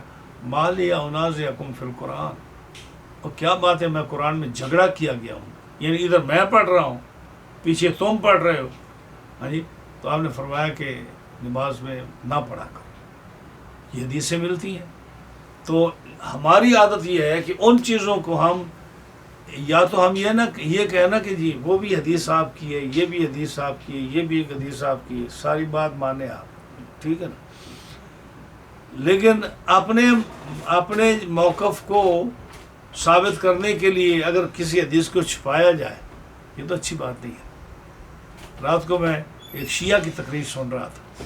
ما لی انازعکم فی القرآن، اور کیا بات ہے میں قرآن میں جھگڑا کیا گیا ہوں، یعنی ادھر میں پڑھ رہا ہوں پیچھے تم پڑھ رہے ہو. ہاں جی. تو آپ نے فرمایا کہ نماز میں نہ پڑھا کرو، یہ حدیثیں ملتی ہیں. تو ہماری عادت یہ ہے کہ ان چیزوں کو ہم یا تو ہم یہ کہنا کہ جی وہ بھی حدیث آپ کی ہے، یہ بھی حدیث آپ کی ہے، یہ بھی ایک حدیث آپ کی ہے، ساری بات مانے آپ، ٹھیک ہے نا. لیکن اپنے موقف کو ثابت کرنے کے لیے اگر کسی حدیث کو چھپایا جائے یہ تو اچھی بات نہیں ہے. رات کو میں ایک شیعہ کی تقریر سن رہا تھا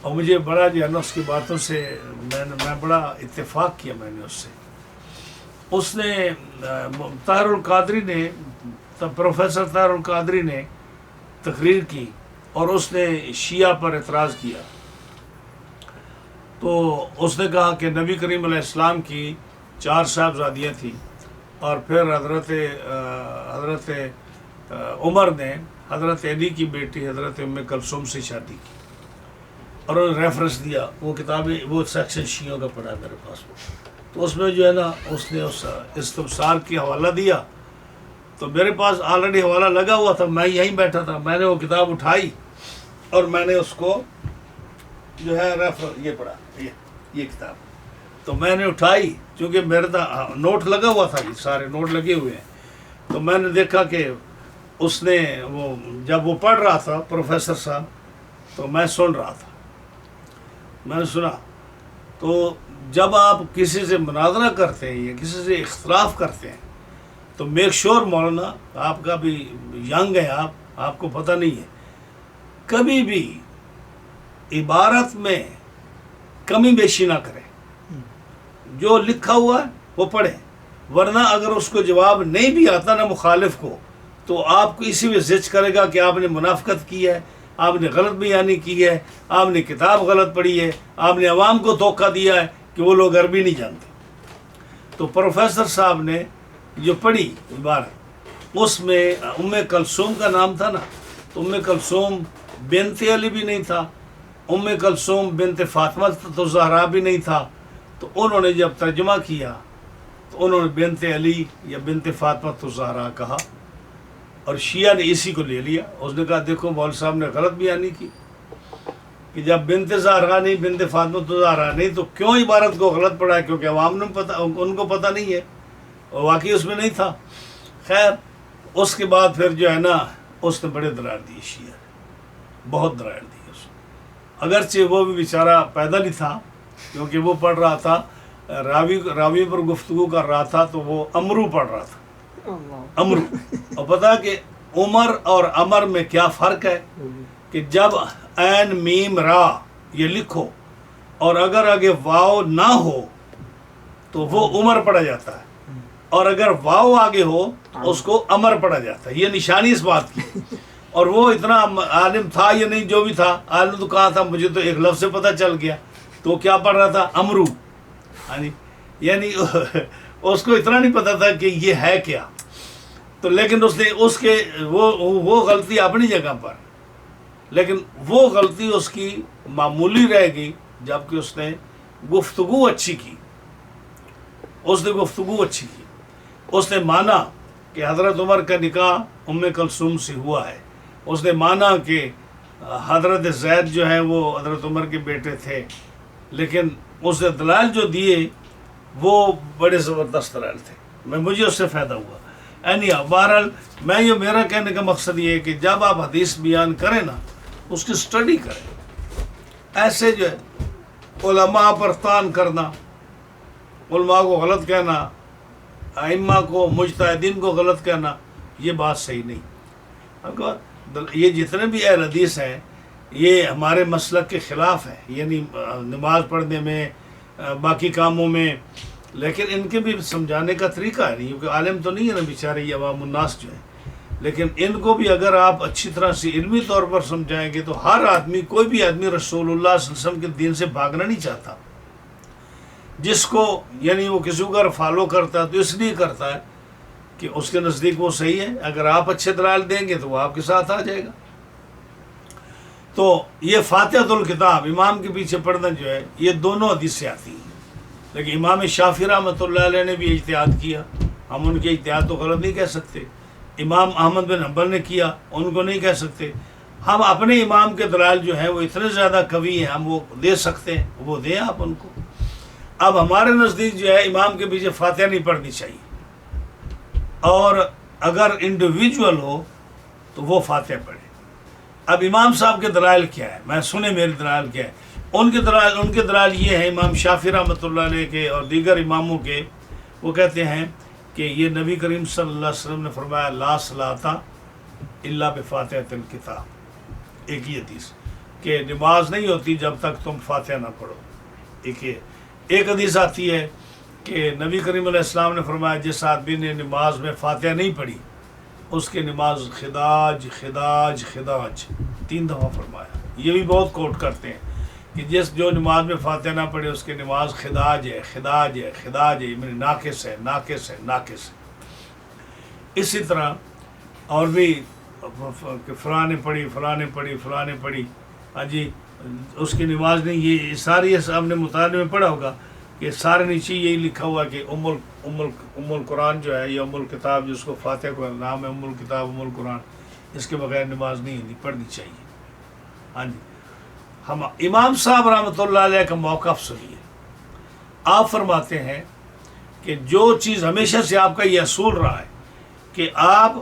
اور مجھے بڑا جو ہے نا اس کی باتوں سے میں بڑا اتفاق کیا میں نے اس سے. اس نے طاہر القادری نے، پروفیسر طاہر القادری نے تقریر کی اور اس نے شیعہ پر اعتراض کیا. تو اس نے کہا کہ نبی کریم علیہ السلام کی 4 صاحبزادیاں تھیں اور پھر حضرت عمر نے حضرت علی کی بیٹی حضرت ام کلثوم سے شادی کی اور انہوں نے ریفرنس دیا. وہ کتابیں وہ سیکشن شیعوں کا پڑھا میرے پاس. تو اس میں جو ہے نا اس نے اس استفسار کی حوالہ دیا. تو میرے پاس آلریڈی حوالہ لگا ہوا تھا، میں یہیں بیٹھا تھا. میں نے وہ کتاب اٹھائی اور میں نے اس کو جو ہے یہ پڑھا، یہ کتاب تو میں نے اٹھائی چونکہ میرے نوٹ لگا ہوا تھا، یہ سارے نوٹ لگے ہوئے ہیں. تو میں نے دیکھا کہ اس نے وہ جب وہ پڑھ رہا تھا پروفیسر صاحب تو میں سن رہا تھا، میں نے سنا. تو جب آپ کسی سے مناظرہ کرتے ہیں یا کسی سے اختلاف کرتے ہیں تو میک شور مولانا آپ کا بھی ینگ ہے، آپ کو پتہ نہیں ہے، کبھی بھی عبارت میں کمی بیشی نہ کریں. جو لکھا ہوا ہے وہ پڑھیں، ورنہ اگر اس کو جواب نہیں بھی آتا نا مخالف کو تو آپ کو اسی میں زج کرے گا کہ آپ نے منافقت کی ہے، آپ نے غلط بیانی کی ہے، آپ نے کتاب غلط پڑھی ہے، آپ نے عوام کو دھوکہ دیا ہے کہ وہ لوگ عربی نہیں جانتے. تو پروفیسر صاحب نے جو پڑھی عبارت اس میں ام کلثوم کا نام تھا نا، تو ام کلثوم بنت علی بھی نہیں تھا، ام کلثوم بنت فاطمہ تو زہرا بھی نہیں تھا. تو انہوں نے جب ترجمہ کیا تو انہوں نے بنت علی یا بنت فاطمہ تو زہرا کہا اور شیعہ نے اسی کو لے لیا. اس نے کہا دیکھو مول صاحب نے غلط بیانی کی کہ جب بنت زہرا نہیں، بنت فاطمہ تو زہرا نہیں، تو کیوں عبارت کو غلط پڑھا ہے؟ کیونکہ عوام نے ان کو پتہ نہیں ہے اور واقعی اس میں نہیں تھا. خیر اس کے بعد پھر جو ہے نا اس نے بڑے درار دیے، شیعہ بہت درار دی اس نے. اگرچہ وہ بھی بیچارہ پیدل ہی تھا کیونکہ وہ پڑھ رہا تھا، راوی پر گفتگو کر رہا تھا تو وہ امرو پڑھ رہا تھا، امرو. اور پتا کہ عمر اور امر میں کیا فرق ہے کہ جب عین میم را یہ لکھو اور اگر آگے واو نہ ہو تو وہ عمر پڑھا جاتا ہے، اور اگر واو آگے ہو اس کو امر پڑھا جاتا ہے. یہ نشانی اس بات کی. اور وہ اتنا عالم تھا یا نہیں، جو بھی تھا عالم تو کہا تھا، مجھے تو ایک لفظ سے پتہ چل گیا. تو کیا پڑھ رہا تھا؟ امرو. یعنی اس کو اتنا نہیں پتا تھا کہ یہ ہے کیا. تو لیکن اس نے اس کے وہ غلطی اپنی جگہ پر، لیکن وہ غلطی اس کی معمولی رہ گئی جبکہ اس نے گفتگو اچھی کی. اس نے گفتگو اچھی کی. اس نے مانا کہ حضرت عمر کا نکاح ام کلثوم سے ہوا ہے. اس نے مانا کہ حضرت زید جو ہیں وہ حضرت عمر کے بیٹے تھے، لیکن اس نے دلائل جو دیے وہ بڑے زبردست دلائل تھے. مجھے اس سے فائدہ ہوا. بہرحال یہ میرا کہنے کا مقصد یہ ہے کہ جب آپ حدیث بیان کریں نا اس کی سٹڈی کریں. ایسے جو ہے علماء پر تان کرنا، علماء کو غلط کہنا، ائمہ کو مجتہدین کو غلط کہنا، یہ بات صحیح نہیں۔ یہ جتنے بھی اہل حدیث ہیں یہ ہمارے مسلک کے خلاف ہیں، یعنی نماز پڑھنے میں، باقی کاموں میں، لیکن ان کے بھی سمجھانے کا طریقہ ہے نہیں، کیونکہ عالم تو نہیں ہے نا بیچارے، یہ عوام الناس جو ہے، لیکن ان کو بھی اگر آپ اچھی طرح سے علمی طور پر سمجھائیں گے تو ہر آدمی، کوئی بھی آدمی رسول اللہ صلی اللہ علیہ وسلم کے دین سے بھاگنا نہیں چاہتا۔ جس کو یعنی وہ کسی کو اگر فالو کرتا ہے تو اس لیے کرتا ہے کہ اس کے نزدیک وہ صحیح ہے، اگر آپ اچھے دلائل دیں گے تو وہ آپ کے ساتھ آ جائے گا۔ تو یہ فاتحۃ الکتاب امام کے پیچھے پڑھنا جو ہے یہ دونوں حدیث سے آتی ہیں، لیکن امام شافعی رحمۃ اللہ علیہ نے بھی اجتہاد کیا، ہم ان کے اجتہاد تو غلط نہیں کہہ سکتے، امام احمد بن حنبل نے کیا، ان کو نہیں کہہ سکتے، ہم اپنے امام کے دلائل جو ہیں وہ اتنے زیادہ قوی ہیں، ہم وہ دے سکتے ہیں، وہ دیں آپ ان کو۔ اب ہمارے نزدیک جو ہے امام کے پیچھے فاتحہ نہیں پڑھنی چاہیے، اور اگر انڈیویجول ہو تو وہ فاتحہ پڑھے۔ اب امام صاحب کے دلائل کیا ہے، میں سنے میرے دلائل کیا ہے، ان کے دلائل یہ ہیں، امام شافعی رحمۃ اللہ علیہ کے اور دیگر اماموں کے، وہ کہتے ہیں کہ یہ نبی کریم صلی اللہ علیہ وسلم نے فرمایا لا صلاۃ الا بفاتحۃ الکتاب، ایک ہی حدیث کہ نماز نہیں ہوتی جب تک تم فاتحہ نہ پڑھو۔ ایک حدیث آتی ہے کہ نبی کریم علیہ السلام نے فرمایا جس آدمی نے نماز میں فاتحہ نہیں پڑھی اس کی نماز خداج خداج خداج 3 دفعہ فرمایا۔ یہ بھی بہت کوٹ کرتے ہیں کہ جو نماز میں فاتحہ نہ پڑھے اس کی نماز خداج ہے خداج ہے خداج ہے، یعنی ناقص ہے ناقص ہے ناقص ہے۔ اسی طرح اور بھی کہ فلاں نے پڑھی فلاں نے پڑھی فلاں نے پڑھی، ہاں جی اس کی نماز نہیں، یہ ساری آپ نے مطالعے میں پڑھا ہوگا کہ سارے نیچے یہی لکھا ہوا کہ ام القرآن جو ہے، یہ ام الکتاب جس کو فاتحہ کا نام ہے، ام الکتاب ام القرآن، اس کے بغیر نماز نہیں پڑھنی چاہیے۔ ہاں جی ہم امام صاحب رحمۃ اللہ علیہ کا موقف سنیے، آپ فرماتے ہیں کہ جو چیز ہمیشہ سے آپ کا یہ اصول رہا ہے کہ آپ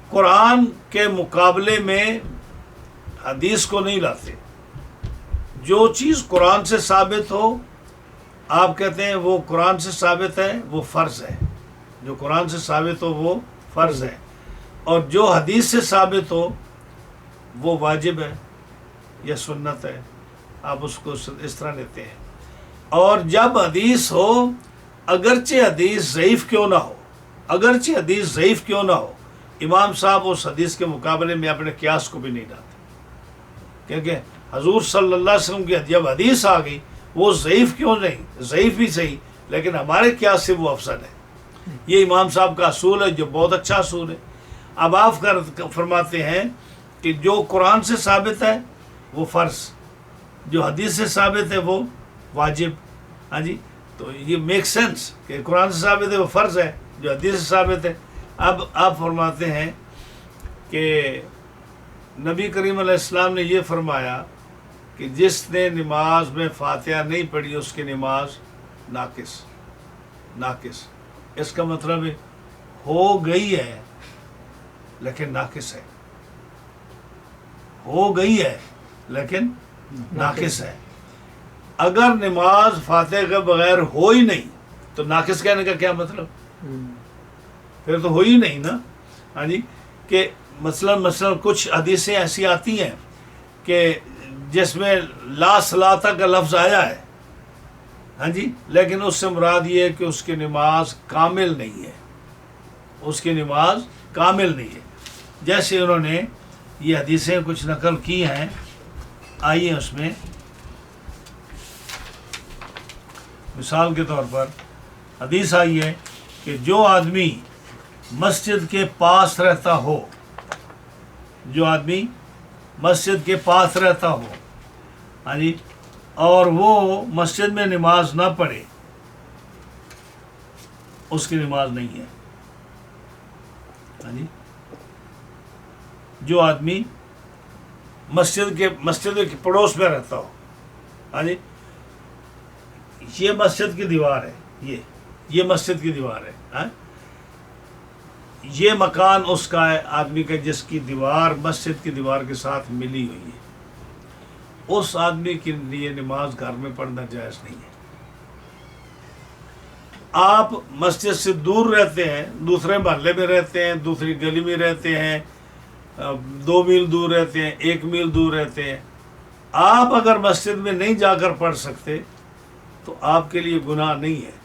قرآن کے مقابلے میں حدیث کو نہیں لاتے، جو چیز قرآن سے ثابت ہو آپ کہتے ہیں وہ قرآن سے ثابت ہے، وہ فرض ہے، جو قرآن سے ثابت ہو وہ فرض ہے، اور جو حدیث سے ثابت ہو وہ واجب ہے یا سنت ہے، آپ اس کو اس طرح لیتے ہیں۔ اور جب حدیث ہو، اگرچہ حدیث ضعیف کیوں نہ ہو، اگرچہ حدیث ضعیف کیوں نہ ہو، امام صاحب اس حدیث کے مقابلے میں اپنے قیاس کو بھی نہیں لاتے، کیونکہ حضور صلی اللہ علیہ وسلم کی جب حدیث آ گئی وہ ضعیف کیوں نہیں، ضعیف بھی صحیح لیکن ہمارے قیاس سے وہ افضل ہے۔ یہ امام صاحب کا اصول ہے جو بہت اچھا اصول ہے۔ اب آپ فرماتے ہیں کہ جو قرآن سے ثابت ہے وہ فرض، جو حدیث سے ثابت ہے وہ واجب۔ ہاں جی تو یہ میک سینس کہ قرآن سے ثابت ہے وہ فرض ہے، جو حدیث سے ثابت ہے۔ اب آپ فرماتے ہیں کہ نبی کریم علیہ السلام نے یہ فرمایا کہ جس نے نماز میں فاتحہ نہیں پڑھی اس کی نماز ناقص۔ اس کا مطلب ہو گئی ہے لیکن ناقص ہے، ہو گئی ہے لیکن ناقص ہے۔ اگر نماز فاتحہ کے بغیر ہو ہی نہیں تو ناقص کہنے کا کیا مطلب؟ پھر تو ہو ہی نہیں نا۔ ہاں جی کہ مثلا کچھ حدیثیں ایسی آتی ہیں کہ جس میں لا صلاۃ کا لفظ آیا ہے، ہاں جی لیکن اس سے مراد یہ ہے کہ اس کی نماز کامل نہیں ہے، اس کی نماز کامل نہیں ہے۔ جیسے انہوں نے یہ حدیثیں کچھ نقل کی ہیں، آئیے اس میں مثال کے طور پر حدیث آئی ہے کہ جو آدمی مسجد کے پاس رہتا ہو، جو آدمی مسجد کے پاس رہتا ہو، ہاں جی اور وہ مسجد میں نماز نہ پڑھے اس کی نماز نہیں ہے۔ ہاں جی جو آدمی مسجد کے پڑوس میں رہتا ہو، ہاں جی یہ مسجد کی دیوار ہے، یہ مسجد کی دیوار ہے، ہاں یہ مکان اس کا ہے آدمی کا جس کی دیوار مسجد کی دیوار کے ساتھ ملی ہوئی ہے، اس آدمی کے لیے نماز گھر میں پڑھنا جائز نہیں ہے۔ آپ مسجد سے دور رہتے ہیں، دوسرے محلے میں رہتے ہیں، دوسری گلی میں رہتے ہیں، 2 میل دور رہتے ہیں، 1 میل دور رہتے ہیں، آپ اگر مسجد میں نہیں جا کر پڑھ سکتے تو آپ کے لیے گناہ نہیں ہے۔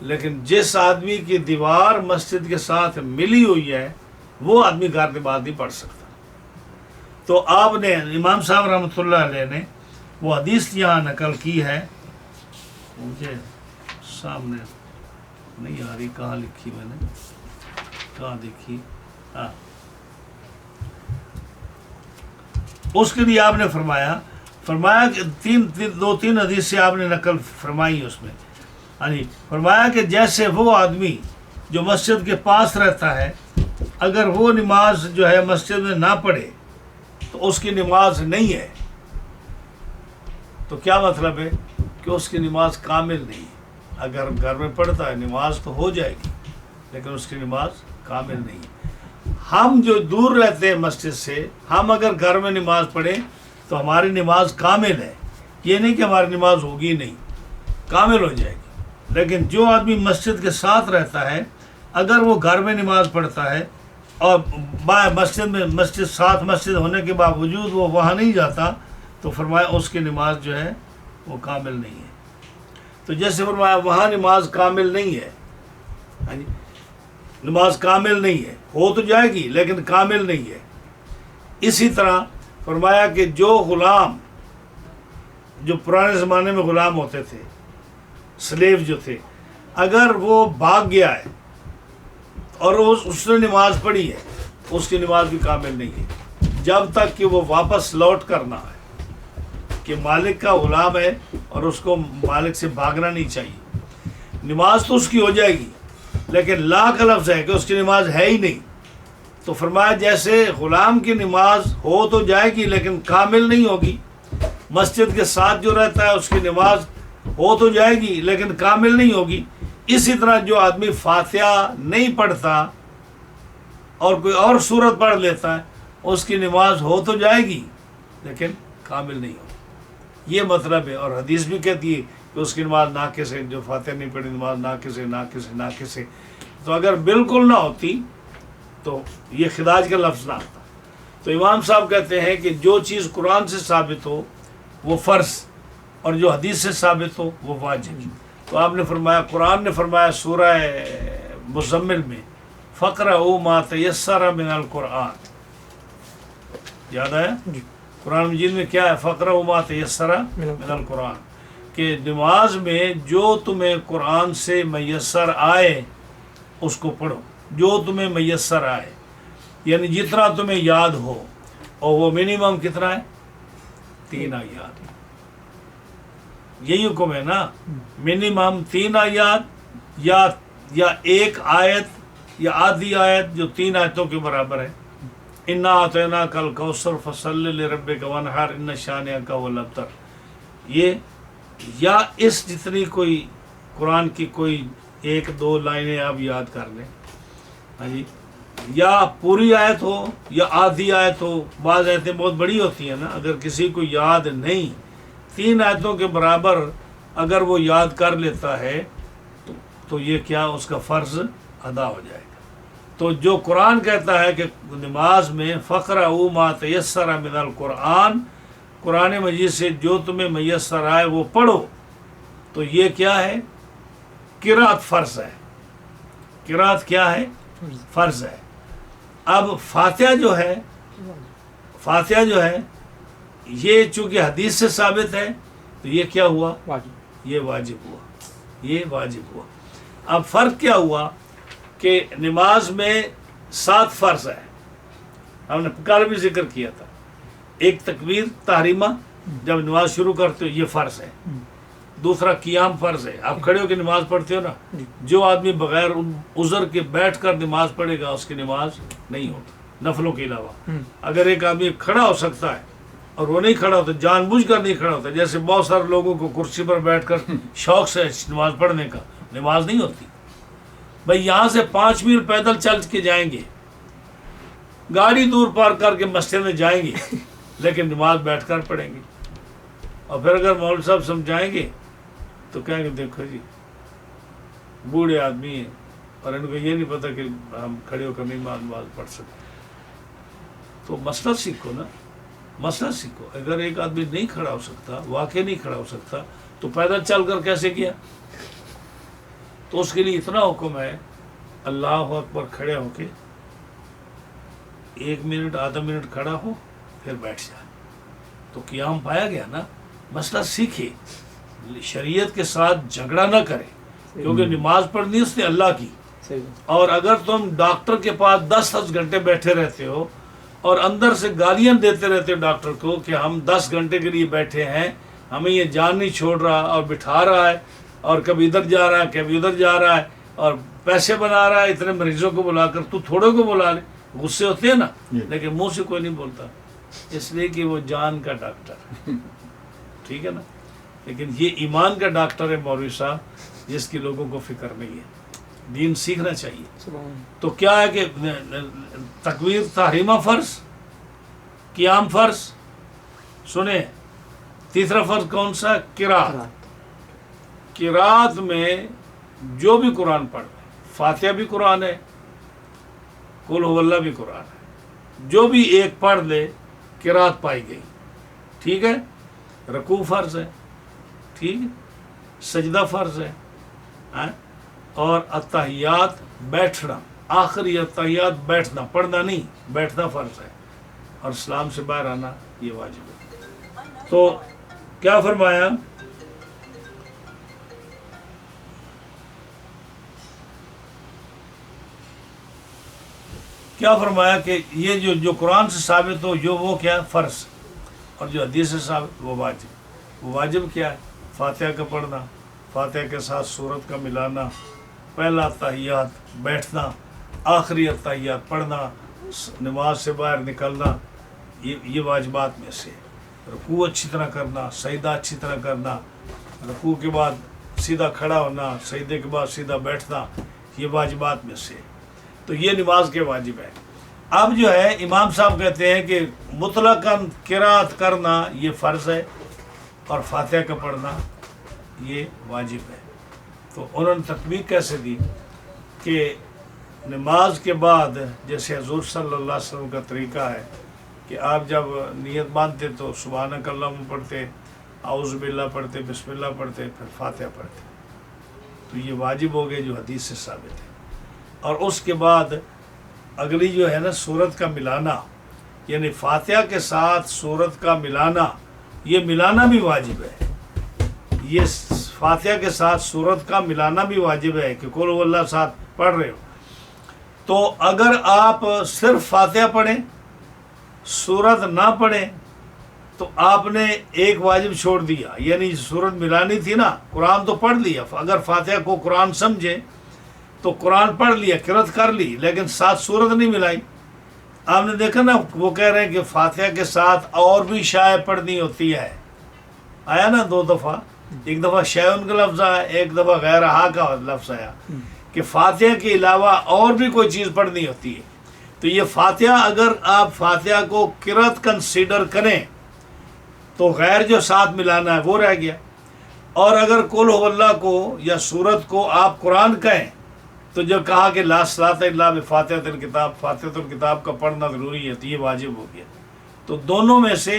لیکن جس آدمی کی دیوار مسجد کے ساتھ ملی ہوئی ہے وہ آدمی گھر نماز نہیں پڑھ سکتا۔ تو آپ نے امام صاحب رحمۃ اللہ علیہ نے وہ حدیث یہاں نقل کی ہے، مجھے سامنے نہیں آ رہی، کہاں لکھی میں نے، کہاں دیکھی، ہاں، اس کے لیے آپ نے فرمایا کہ دو تین حدیثیں آپ نے نقل فرمائی اس میں، یعنی فرمایا کہ جیسے وہ آدمی جو مسجد کے پاس رہتا ہے اگر وہ نماز جو ہے مسجد میں نہ پڑھے تو اس کی نماز نہیں ہے۔ تو کیا مطلب ہے کہ اس کی نماز کامل نہیں ہے۔ اگر گھر میں پڑھتا ہے نماز تو ہو جائے گی لیکن اس کی نماز کامل نہیں ہے۔ ہم جو دور رہتے ہیں مسجد سے، ہم اگر گھر میں نماز پڑھیں تو ہماری نماز کامل ہے، یہ نہیں کہ ہماری نماز ہوگی نہیں، کامل ہو جائے گی۔ لیکن جو آدمی مسجد کے ساتھ رہتا ہے اگر وہ گھر میں نماز پڑھتا ہے اور مسجد ہونے کے باوجود وہ وہاں نہیں جاتا تو فرمایا اس کی نماز جو ہے وہ کامل نہیں ہے۔ تو جیسے فرمایا وہاں نماز کامل نہیں ہے، ہاں جی، نماز کامل نہیں ہے، ہو تو جائے گی لیکن کامل نہیں ہے۔ اسی طرح فرمایا کہ جو غلام، جو پرانے زمانے میں غلام ہوتے تھے، سلیو جو تھے، اگر وہ بھاگ گیا ہے اور اس نے نماز پڑھی ہے اس کی نماز بھی کامل نہیں ہے جب تک کہ وہ واپس لوٹ کر نہ آئے، کہ مالک کا غلام ہے اور اس کو مالک سے بھاگنا نہیں چاہیے۔ نماز تو اس کی ہو جائے گی لیکن لا کا لفظ ہے کہ اس کی نماز ہے ہی نہیں، تو فرمایا جیسے غلام کی نماز ہو تو جائے گی لیکن کامل نہیں ہوگی، مسجد کے ساتھ جو رہتا ہے اس کی نماز ہو تو جائے گی لیکن کامل نہیں ہوگی، اسی طرح جو آدمی فاتحہ نہیں پڑھتا اور کوئی اور سورت پڑھ لیتا ہے اس کی نماز ہو تو جائے گی لیکن کامل نہیں ہوگی، یہ مطلب ہے۔ اور حدیث بھی کہتی ہے کہ اس کی نماز ناقص ہے، جو فاتحہ نہیں پڑھی نماز ناقص ہے، ناقص ہے، ناقص ہے۔ تو اگر بالکل نہ ہوتی تو یہ خداج کا لفظ نہ آتا۔ تو امام صاحب کہتے ہیں کہ جو چیز قرآن سے ثابت ہو وہ فرض اور جو حدیث سے ثابت ہو وہ واجب۔ تو آپ نے فرمایا، قرآن نے فرمایا سورہ مزمل میں فَقْرَؤُوا مَا تَيَسَّرَ مِنَ الْقُرْآنِ، یاد آیا؟ قرآن مجید میں کیا ہے؟ فَقْرَؤُوا مَا تَيَسَّرَ مِنَ الْقُرْآنِ، کہ نماز میں جو تمہیں قرآن سے میسر آئے اس کو پڑھو، جو تمہیں میسر آئے، یعنی جتنا تمہیں یاد ہو، اور وہ منیمم کتنا ہے؟ 3 آیات۔ یہی حکم ہے نا، منیمم 3 آیات یا 1 آیت یا آدھی آیت جو 3 آیتوں کے برابر ہے۔ اِنَّا أَعْطَيْنَاكَ الْكَوْثَرَ فَصَلِّ لِرَبِّكَ وَانْحَرْ إِنَّ شَانِئَكَ هُوَ الْأَبْتَرُ، یہ یا اس جتنی کوئی قرآن کی کوئی 1-2 لائنیں آپ یاد کر لیں، ہاں جی، یا پوری آیت ہو یا آدھی آیت ہو، بعض آیتیں بہت بڑی ہوتی ہیں نا، اگر کسی کو یاد نہیں 3 آیتوں کے برابر اگر وہ یاد کر لیتا ہے تو یہ کیا اس کا فرض ادا ہو جائے گا۔ تو جو قرآن کہتا ہے کہ نماز میں فَقْرَؤُوا مَا تَيَسَّرَ مِنَ الْقُرْآنِ، قرآن مجید سے جو تمہیں میسر آئے وہ پڑھو، تو یہ کیا ہے؟ قرات فرض ہے۔ قرات کیا ہے؟ فرض ہے۔ اب فاتحہ جو ہے یہ چونکہ حدیث سے ثابت ہے تو یہ کیا ہوا؟ یہ واجب ہوا۔ اب فرق کیا ہوا کہ نماز میں 7 فرض ہے، ہم نے کل بھی ذکر کیا تھا۔ ایک تکبیر تحریمہ، جب نماز شروع کرتے ہو یہ فرض ہے۔ دوسرا قیام فرض ہے، آپ کھڑے ہو کے نماز پڑھتے ہو نا، جو آدمی بغیر عذر کے بیٹھ کر نماز پڑھے گا اس کی نماز نہیں ہوگی نفلوں کے علاوہ۔ اگر ایک آدمی کھڑا ہو سکتا ہے اور وہ نہیں کھڑا ہوتا، جان بوجھ کر نہیں کھڑا ہوتا، جیسے بہت سارے لوگوں کو کرسی پر بیٹھ کر شوق سے نماز پڑھنے کا، نماز نہیں ہوتی۔ بھائی یہاں سے 5 میل پیدل چل کے جائیں گے، گاڑی دور پار کر کے مسجد میں جائیں گے، لیکن نماز بیٹھ کر پڑھیں گے. اور پھر اگر مولوی صاحب سمجھائیں گے تو کہیں گے دیکھو جی بوڑھے آدمی ہیں اور ان کو یہ نہیں پتہ کہ ہم کھڑے ہو کر نہیں نماز پڑھ سکتے. تو مسئلہ سیکھو نا، مسئلہ سیکھو. اگر ایک آدمی نہیں کھڑا ہو سکتا، واقعی نہیں کھڑا ہو سکتا، تو پیدل چل کر کیسے کیا؟ تو اس کے لیے اتنا حکم ہے اللہ اکبر کھڑے ہو کے 1 منٹ آدھا منٹ کھڑا ہو پھر بیٹھ جائے. تو قیام پایا گیا نا. مسئلہ سیکھے، شریعت کے ساتھ جھگڑا نہ کرے، کیونکہ نماز پڑھنی اس نے اللہ کی. اور اگر تم ڈاکٹر کے پاس 10 گھنٹے بیٹھے رہتے ہو اور اندر سے گالیاں دیتے رہتے ہو ڈاکٹر کو کہ ہم 10 گھنٹے کے لیے بیٹھے ہیں، ہمیں یہ جان نہیں چھوڑ رہا اور بٹھا رہا ہے اور کبھی ادھر جا رہا ہے کبھی ادھر جا رہا ہے اور پیسے بنا رہا ہے اتنے مریضوں کو بلا کر، تو تھوڑے کو بلا لے. غصے ہوتے ہیں نا، لیکن منہ سے کوئی نہیں بولتا، اس لیے کہ وہ جان کا ڈاکٹر. ٹھیک ہے نا. لیکن یہ ایمان کا ڈاکٹر ہے مولوی صاحب، جس کی لوگوں کو فکر نہیں ہے. دین سیکھنا چاہیے. تو کیا ہے کہ تکبیر تحریمہ فرض، قیام فرض. سنیں تیسرا فرض کون سا؟ قرات. قرات میں جو بھی قرآن پڑھ، فاتحہ بھی قرآن ہے، قل هو اللہ بھی قرآن ہے، جو بھی ایک پڑھ لے قرات پائی گئی. ٹھیک ہے. رکوع فرض ہے، ٹھیک ہے، سجدہ فرض ہے، اور اتحیات بیٹھنا، آخری اتحیات بیٹھنا، پڑھنا نہیں، بیٹھنا فرض ہے، اور اسلام سے باہر آنا یہ واجب ہے. تو کیا فرمایا؟ کیا فرمایا کہ یہ جو قرآن سے ثابت ہو جو وہ کیا فرض، اور جو حدیث سے ثابت وہ واجب. وہ واجب کیا ہے؟ فاتحہ کا پڑھنا، فاتحہ کے ساتھ سورت کا ملانا، پہلا اتحیات بیٹھنا، آخری اتحیات پڑھنا، نماز سے باہر نکلنا، یہ واجبات میں سے. رکوع اچھی طرح کرنا، سجدہ اچھی طرح کرنا، رکوع کے بعد سیدھا کھڑا ہونا، سجدے کے بعد سیدھا بیٹھنا، یہ واجبات میں سے. تو یہ نماز کے واجب ہے. اب جو ہے امام صاحب کہتے ہیں کہ مطلقاً قرات کرنا یہ فرض ہے اور فاتحہ کا پڑھنا یہ واجب ہے. تو انہوں نے تطبیق کیسے دی کہ نماز کے بعد جیسے حضور صلی اللہ علیہ وسلم کا طریقہ ہے کہ آپ جب نیت باندھتے تو سبحانک اللہم پڑھتے، اعوذ باللہ پڑھتے، بسم اللہ پڑھتے، پھر فاتحہ پڑھتے. تو یہ واجب ہو گئے جو حدیث سے ثابت ہے. اور اس کے بعد اگلی جو ہے نا سورت کا ملانا، یعنی فاتحہ کے ساتھ سورت کا ملانا، یہ ملانا بھی واجب ہے. یہ فاتحہ کے ساتھ سورت کا ملانا بھی واجب ہے کہ قل هو اللہ ساتھ پڑھ رہے ہو. تو اگر آپ صرف فاتحہ پڑھیں، سورت نہ پڑھیں، تو آپ نے ایک واجب چھوڑ دیا. یعنی سورت ملانی تھی نا، قرآن تو پڑھ لیا. اگر فاتحہ کو قرآن سمجھے تو قرآن پڑھ لیا، قرات کر لی، لیکن ساتھ سورت نہیں ملائی. آپ نے دیکھا نا وہ کہہ رہے ہیں کہ فاتحہ کے ساتھ اور بھی شائع پڑھنی ہوتی ہے. آیا نا 2 دفعہ، ایک دفعہ شیعن کا لفظ آیا، ایک دفعہ غیر ہا کا لفظ آیا کہ فاتحہ کے علاوہ اور بھی کوئی چیز پڑھنی ہوتی ہے. تو یہ فاتحہ اگر آپ فاتحہ کو قرات کنسیڈر کریں تو غیر جو ساتھ ملانا ہے وہ رہ گیا. اور اگر قل هو اللہ کو یا سورت کو آپ قرآن کہیں تو جو کہا کہ لا صلاۃ الا بفاتحۃ الکتاب، فاتحۃ الکتاب کا پڑھنا ضروری ہے، تو یہ واجب ہو گیا. تو دونوں میں سے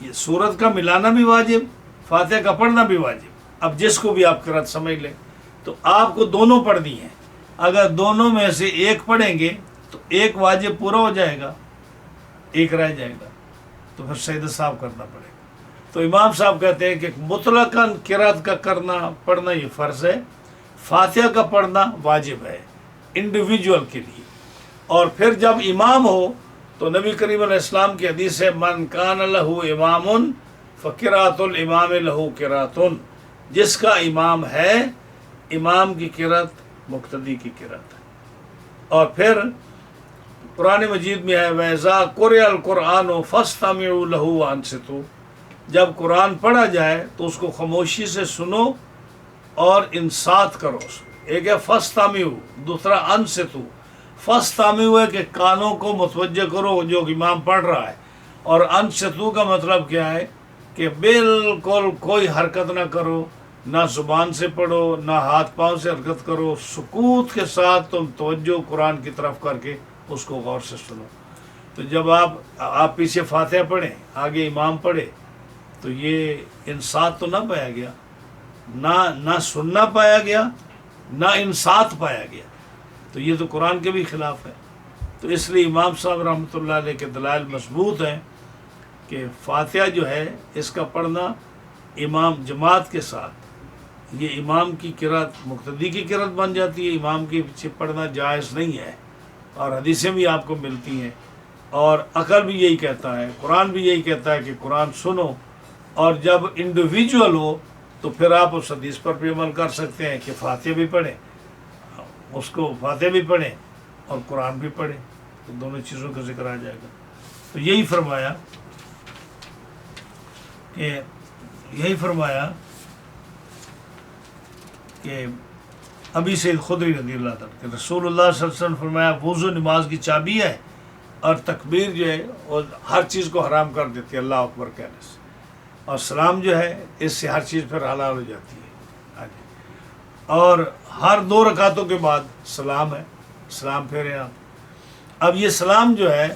یہ سورت کا ملانا بھی واجب، فاتحہ کا پڑھنا بھی واجب. اب جس کو بھی آپ قرات سمجھ لیں تو آپ کو دونوں پڑھنی ہیں. اگر دونوں میں سے ایک پڑھیں گے تو ایک واجب پورا ہو جائے گا، ایک رہ جائے گا، تو پھر سجدہ صاحب کرنا پڑے گا. تو امام صاحب کہتے ہیں کہ مطلقاً قرات کا کرنا پڑھنا یہ فرض ہے، فاتحہ کا پڑھنا واجب ہے انڈیویجول کے لیے. اور پھر جب امام ہو تو نبی کریم علیہ السلام کی حدیث ہے من کان لہ امام فقراۃ الامام لہ قراۃ. جس کا امام ہے، امام کی قرات مقتدی کی قرات ہے. اور پھر قرآن مجید میں ہے وَإِذَا قُرِئَ الْقُرْآنُ فَاسْتَمِعُوا لَهُ وَأَنصِتُوا. جب قرآن پڑھا جائے تو اس کو خاموشی سے سنو اور انصات کرو. ایک ہے فَاسْتَمِعُوا، دوسرا انصتوا. فَاسْتَمِعُوا ہے کہ کانوں کو متوجہ کرو جو امام پڑھ رہا ہے، اور انشتو کا مطلب کیا ہے کہ بالکل کوئی حرکت نہ کرو، نہ زبان سے پڑھو، نہ ہاتھ پاؤں سے حرکت کرو، سکوت کے ساتھ تم توجہ قرآن کی طرف کر کے اس کو غور سے سنو۔ تو جب آپ پیچھے فاتحہ پڑھیں، آگے امام پڑھے، تو یہ انصات تو نہ پایا گیا، نہ سننا پایا گیا، نہ انصات پایا گیا، تو یہ تو قرآن کے بھی خلاف ہے۔ تو اس لیے امام صاحب رحمۃ اللہ علیہ کے دلائل مضبوط ہیں کہ فاتحہ جو ہے اس کا پڑھنا امام جماعت کے ساتھ، یہ امام کی قرأت مقتدی کی قرأت بن جاتی ہے، امام کے پیچھے پڑھنا جائز نہیں ہے، اور حدیثیں بھی آپ کو ملتی ہیں، اور عقل بھی یہی کہتا ہے، قرآن بھی یہی کہتا ہے کہ قرآن سنو، اور جب انڈیویجول ہو تو پھر آپ اس حدیث پر بھی عمل کر سکتے ہیں کہ فاتحہ بھی پڑھیں، اس کو فاتحہ بھی پڑھیں اور قرآن بھی پڑھیں، تو دونوں چیزوں کا ذکر آ جائے گا۔ تو یہی فرمایا کہ ابھی سید خدری رضی اللہ تعالیٰ کہ رسول اللہ صلی اللہ علیہ وسلم نے فرمایا وضو نماز کی چابی ہے، اور تکبیر جو ہے وہ ہر چیز کو حرام کر دیتی ہے اللہ اکبر کہنے سے، اور سلام جو ہے اس سے ہر چیز پھر حلال ہو جاتی ہے، اور ہر 2 رکعتوں کے بعد سلام ہے، سلام پھیریں آپ۔ اب یہ سلام جو ہے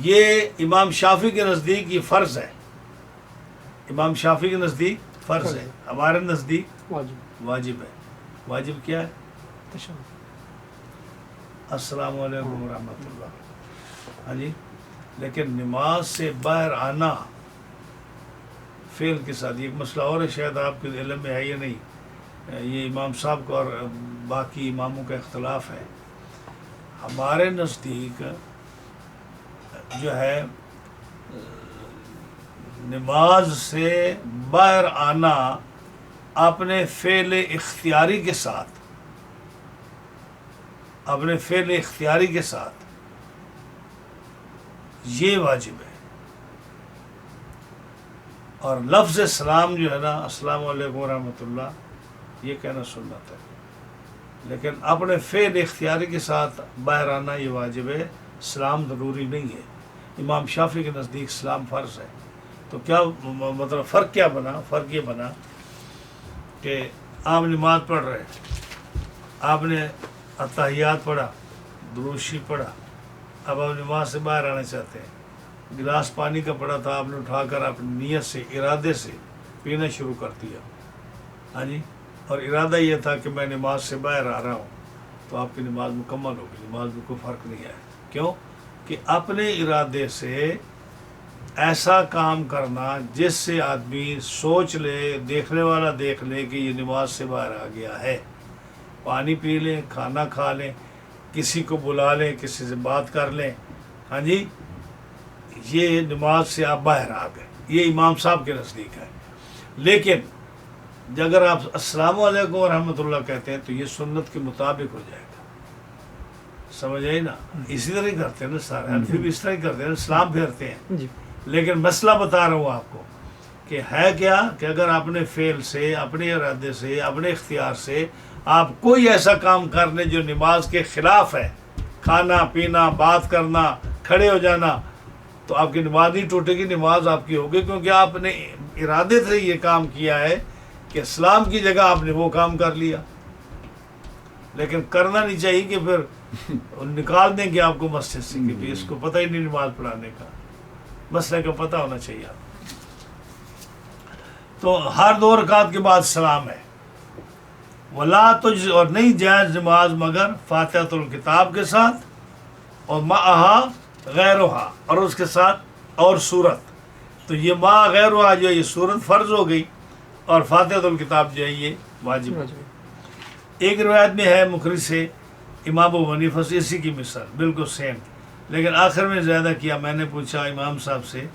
یہ امام شافعی کے نزدیک یہ فرض ہے، امام شافعی کے نزدیک فرض ہے، ہمارے نزدیک واجب ہے۔ واجب کیا ہے؟ السلام علیکم ورحمۃ اللہ، ہاں جی۔ لیکن نماز سے باہر آنا فعل کے ساتھ، یہ مسئلہ اور ہے، شاید آپ کے علم میں ہے یا نہیں، یہ امام صاحب کا اور باقی اماموں کا اختلاف ہے۔ ہمارے نزدیک جو ہے نماز سے باہر آنا اپنے فعل اختیاری کے ساتھ، اپنے فعل اختیاری کے ساتھ یہ واجب ہے، اور لفظ سلام جو ہے نا السلام علیکم ورحمۃ اللہ یہ کہنا سنت ہے، لیکن اپنے فعل اختیاری کے ساتھ باہر آنا یہ واجب ہے، سلام ضروری نہیں ہے۔ امام شافعی کے نزدیک سلام فرض ہے۔ تو کیا مطلب فرق کیا بنا؟ فرق یہ بنا کہ آپ نماز پڑھ رہے، آپ نے اتحیات پڑھا، درود شریف پڑھا، اب آپ نماز سے باہر آنا چاہتے ہیں، گلاس پانی کا پڑا تھا، آپ نے اٹھا کر اپنی نیت سے ارادے سے پینا شروع کر دیا، ہاں جی، اور ارادہ یہ تھا کہ میں نماز سے باہر آ رہا ہوں، تو آپ کی نماز مکمل ہوگی، نماز میں کوئی فرق نہیں ہے۔ کیوں کہ اپنے ارادے سے ایسا کام کرنا جس سے آدمی سوچ لے، دیکھنے والا دیکھ لے کہ یہ نماز سے باہر آ گیا ہے، پانی پی لیں، کھانا کھا لیں، کسی کو بلا لیں، کسی سے بات کر لیں، ہاں جی، یہ نماز سے آپ باہر آ گئے، یہ امام صاحب کے نزدیک ہے۔ لیکن اگر آپ السلام علیکم ورحمۃ اللہ کہتے ہیں تو یہ سنت کے مطابق ہو جائے گا، سمجھ آئی نا؟ اسی طرح ہی کرتے ہیں نا سارے حنفی بھی اس طرح ہی کرتے ہیں، سلام پھیرتے ہیں۔ لیکن مسئلہ بتا رہا ہوں آپ کو کہ ہے کیا کہ اگر اپنے فعل سے، اپنے ارادے سے، اپنے اختیار سے آپ کوئی ایسا کام کر لیں جو نماز کے خلاف ہے، کھانا پینا، بات کرنا، کھڑے ہو جانا، تو آپ کی نماز نہیں ٹوٹے گی، نماز آپ کی ہوگی، کیونکہ آپ نے ارادے سے یہ کام کیا ہے کہ اسلام کی جگہ آپ نے وہ کام کر لیا۔ لیکن کرنا نہیں چاہیے کہ پھر نکال دیں گے آپ کو مسجد سے کہ اس کو پتہ ہی نہیں نماز پڑھانے کا، مسئلے کا پتہ ہونا چاہیے آپ کو۔ تو ہر 2 رکعت کے بعد سلام ہے، ولا تجز، اور نہیں جائز نماز مگر فاتحۃ الکتاب کے ساتھ، اور معہا غیرہا، اور اس کے ساتھ اور سورت۔ تو یہ ما غیرہا جو ہے یہ سورت فرض ہو گئی، اور فاتحۃ الکتاب جو ہے یہ واجب ہو گئی۔ ایک روایت میں ہے مخرج سے امام ابو حنیفہ سے اسی کی مثال بالکل سیم، لیکن آخر میں زیادہ کیا۔ میں نے پوچھا امام صاحب سے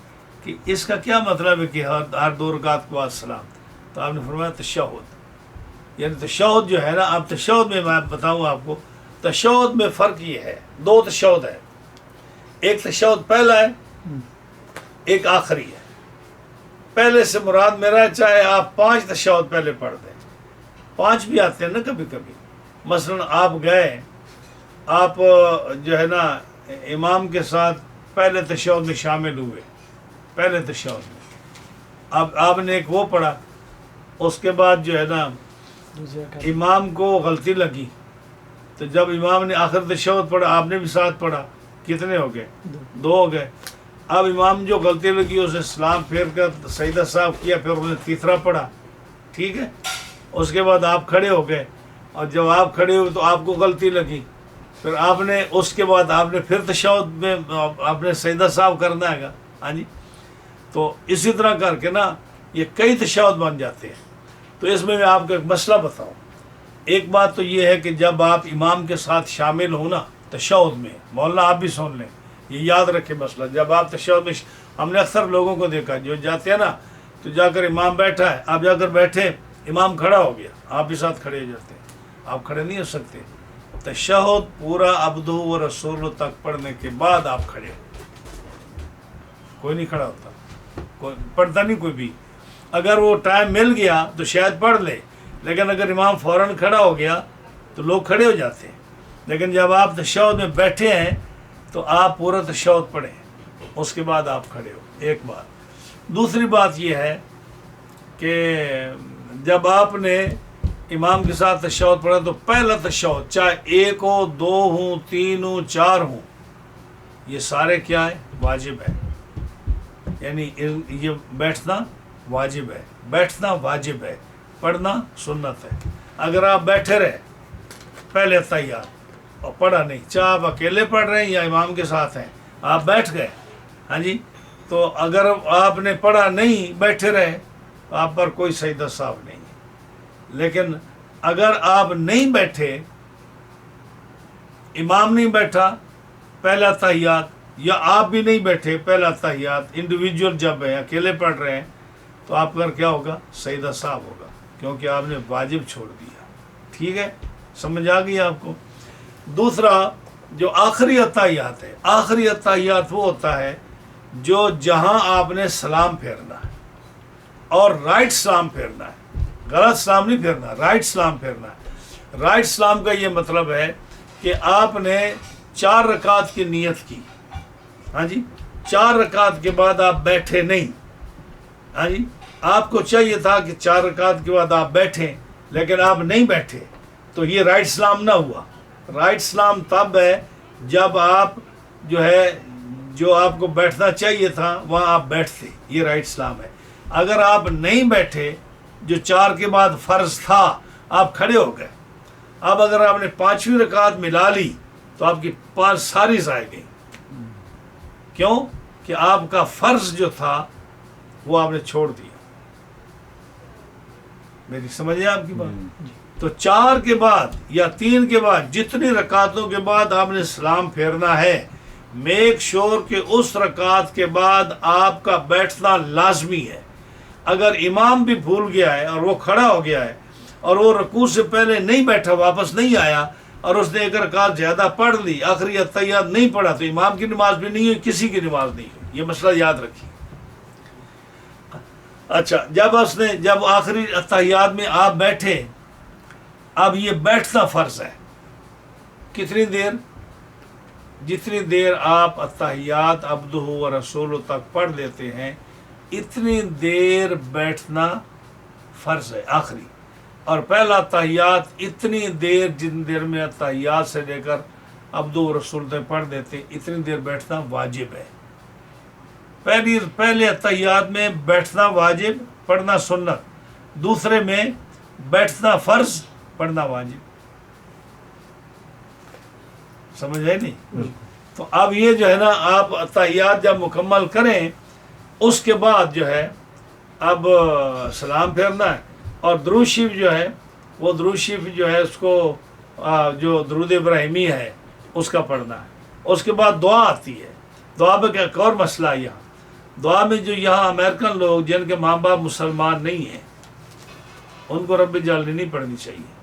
کہ اس کا کیا مطلب ہے کہ ہر 2 رکعت کے بعد سلام؟ تو آپ نے فرمایا تشہد، یعنی تشہد جو ہے نا، اب تشہد میں بتاؤں آپ کو، تشہد میں فرق یہ ہے، 2 تشہد ہے، ایک تشہد پہلا ہے، ایک آخری ہے۔ پہلے سے مراد میرا ہے چاہے آپ 5 تشہد پہلے پڑھ دیں، 5 بھی آتے ہیں نا کبھی کبھی، مثلا آپ گئے، آپ جو ہے نا امام کے ساتھ پہلے تشہد میں شامل ہوئے، پہلے تشہد میں. اب آپ نے ایک وہ پڑھا، اس کے بعد جو ہے نا دوسرا امام کو غلطی لگی، تو جب امام نے آخر تشہد پڑھا آپ نے بھی ساتھ پڑھا، کتنے ہو گئے؟ دو ہو گئے. اب امام جو غلطی لگی اسے سلام پھیر کر سجدہ صاحب کیا، پھر انہوں نے تیسرا پڑھا، ٹھیک ہے. اس کے بعد آپ کھڑے ہو گئے، اور جب آپ کھڑے ہوئے تو آپ کو غلطی لگی، پھر آپ نے اس کے بعد آپ نے پھر تشہد میں آپ نے سجدہ صاحب کرنا ہے گا. ہاں جی. تو اسی طرح کر کے نا یہ کئی تشہد بن جاتے ہیں. تو اس میں آپ کو ایک مسئلہ بتاؤں. ایک بات تو یہ ہے کہ جب آپ امام کے ساتھ شامل ہوں نا تشہد میں، مولانا آپ بھی سن لیں، یہ یاد رکھیں مسئلہ. جب آپ تشہد میں ہم نے اکثر لوگوں کو دیکھا جو جاتے ہیں نا تو جا کر امام بیٹھا ہے، آپ جا کر بیٹھے، امام کھڑا ہو گیا، آپ بھی ساتھ کھڑے ہو جاتے ہیں. آپ کھڑے نہیں ہو سکتے. تشہد پورا عبدہ و رسول تک پڑھنے کے بعد آپ کھڑے ہو. کوئی نہیں کھڑا ہوتا، کوئی پڑھتا نہیں کوئی بھی. اگر وہ ٹائم مل گیا تو شاید پڑھ لے، لیکن اگر امام فوراً کھڑا ہو گیا تو لوگ کھڑے ہو جاتے ہیں. لیکن جب آپ تشہد میں بیٹھے ہیں تو آپ پورا تشہد پڑھیں، اس کے بعد آپ کھڑے ہو. ایک بات. دوسری بات یہ ہے کہ جب آپ نے امام کے ساتھ تشہد پڑھا تو پہلا تشہد چاہے ایک ہو، دو ہوں، تین ہوں، چار ہوں، یہ سارے کیا ہے؟ واجب ہے. یعنی یہ بیٹھنا واجب ہے، بیٹھنا واجب ہے، پڑھنا سنت ہے. اگر آپ بیٹھے رہے پہلے تحیات اور پڑھا نہیں، چاہے آپ اکیلے پڑھ رہے ہیں یا امام کے ساتھ ہیں، آپ بیٹھ گئے، ہاں جی، تو اگر آپ نے پڑھا نہیں، بیٹھے رہے، آپ پر کوئی سجدہ صاحب نہیں ہے. لیکن اگر آپ نہیں بیٹھے، امام نہیں بیٹھا پہلا تحیات، یا آپ بھی نہیں بیٹھے پہلا تحیات، انڈیویجول جب ہیں اکیلے پڑھ رہے ہیں، تو آپ کا کیا ہوگا؟ سجدہ صاحب ہوگا، کیونکہ آپ نے واجب چھوڑ دیا. ٹھیک ہے، سمجھ آ گئی آپ کو. دوسرا جو آخری اتحیات ہے، آخری اتحیات وہ ہوتا ہے جو جہاں آپ نے سلام پھیرنا ہے، اور رائٹ سلام پھیرنا ہے، غلط سلام نہیں پھیرنا، رائٹ سلام پھیرنا ہے. رائٹ سلام کا یہ مطلب ہے کہ آپ نے 4 رکعت کی نیت کی، ہاں جی، 4 رکعت کے بعد آپ بیٹھے نہیں. ہاں جی، آپ کو چاہیے تھا کہ 4 رکعت کے بعد آپ بیٹھیں، لیکن آپ نہیں بیٹھے، تو یہ رائٹ سلام نہ ہوا. رائٹ سلام تب ہے جب آپ جو ہے جو آپ کو بیٹھنا چاہیے تھا وہاں آپ بیٹھتے، یہ رائٹ سلام ہے. اگر آپ نہیں بیٹھے، جو 4 کے بعد فرض تھا، آپ کھڑے ہو گئے، اب اگر آپ نے 5ویں رکعت ملا لی تو آپ کی 5 ساری ضائع گئی. کیوں؟ کہ آپ کا فرض جو تھا وہ آپ نے چھوڑ دیا. میری سمجھ ہے آپ کی بات؟ تو 4 کے بعد یا 3 کے بعد جتنی رکعتوں کے بعد آپ نے سلام پھیرنا ہے، میک شور کہ اس رکعت کے بعد آپ کا بیٹھنا لازمی ہے. اگر امام بھی بھول گیا ہے اور وہ کھڑا ہو گیا ہے اور وہ رکوع سے پہلے نہیں بیٹھا، واپس نہیں آیا، اور اس نے 1 رکعت زیادہ پڑھ لی، آخری اتحیات نہیں پڑھا، تو امام کی نماز بھی نہیں ہوئی، کسی کی نماز نہیں ہوئی. یہ مسئلہ یاد رکھیے. اچھا، جب آخری اتحیات میں آپ بیٹھے، اب یہ بیٹھنا فرض ہے. کتنی دیر؟ جتنی دیر آپ اتحیات عبدہ و رسول تک پڑھ لیتے ہیں، اتنی دیر بیٹھنا فرض ہے آخری. اور پہلا اتحیات اتنی دیر، جن دیر میں اتحیات سے لے کر عبدہ و رسول تک پڑھ دیتے، اتنی دیر بیٹھنا واجب ہے. پہلے اتحیات میں بیٹھنا واجب، پڑھنا سنت. دوسرے میں بیٹھنا فرض، پڑھنا واجب. سمجھ آئی نہیں؟ تو اب یہ جو ہے نا، آپ اتحیات جب مکمل کریں، اس کے بعد جو ہے اب سلام پھیرنا ہے، اور درود شریف جو ہے، وہ درود شریف جو ہے اس کو جو درود ابراہیمی ہے اس کا پڑھنا ہے. اس کے بعد دعا آتی ہے. دعا میں ایک اور مسئلہ ہے. یہاں دعا میں جو یہاں امریکن لوگ جن کے ماں باپ مسلمان نہیں ہیں، ان کو رب جعلنی نہیں پڑھنی چاہیے.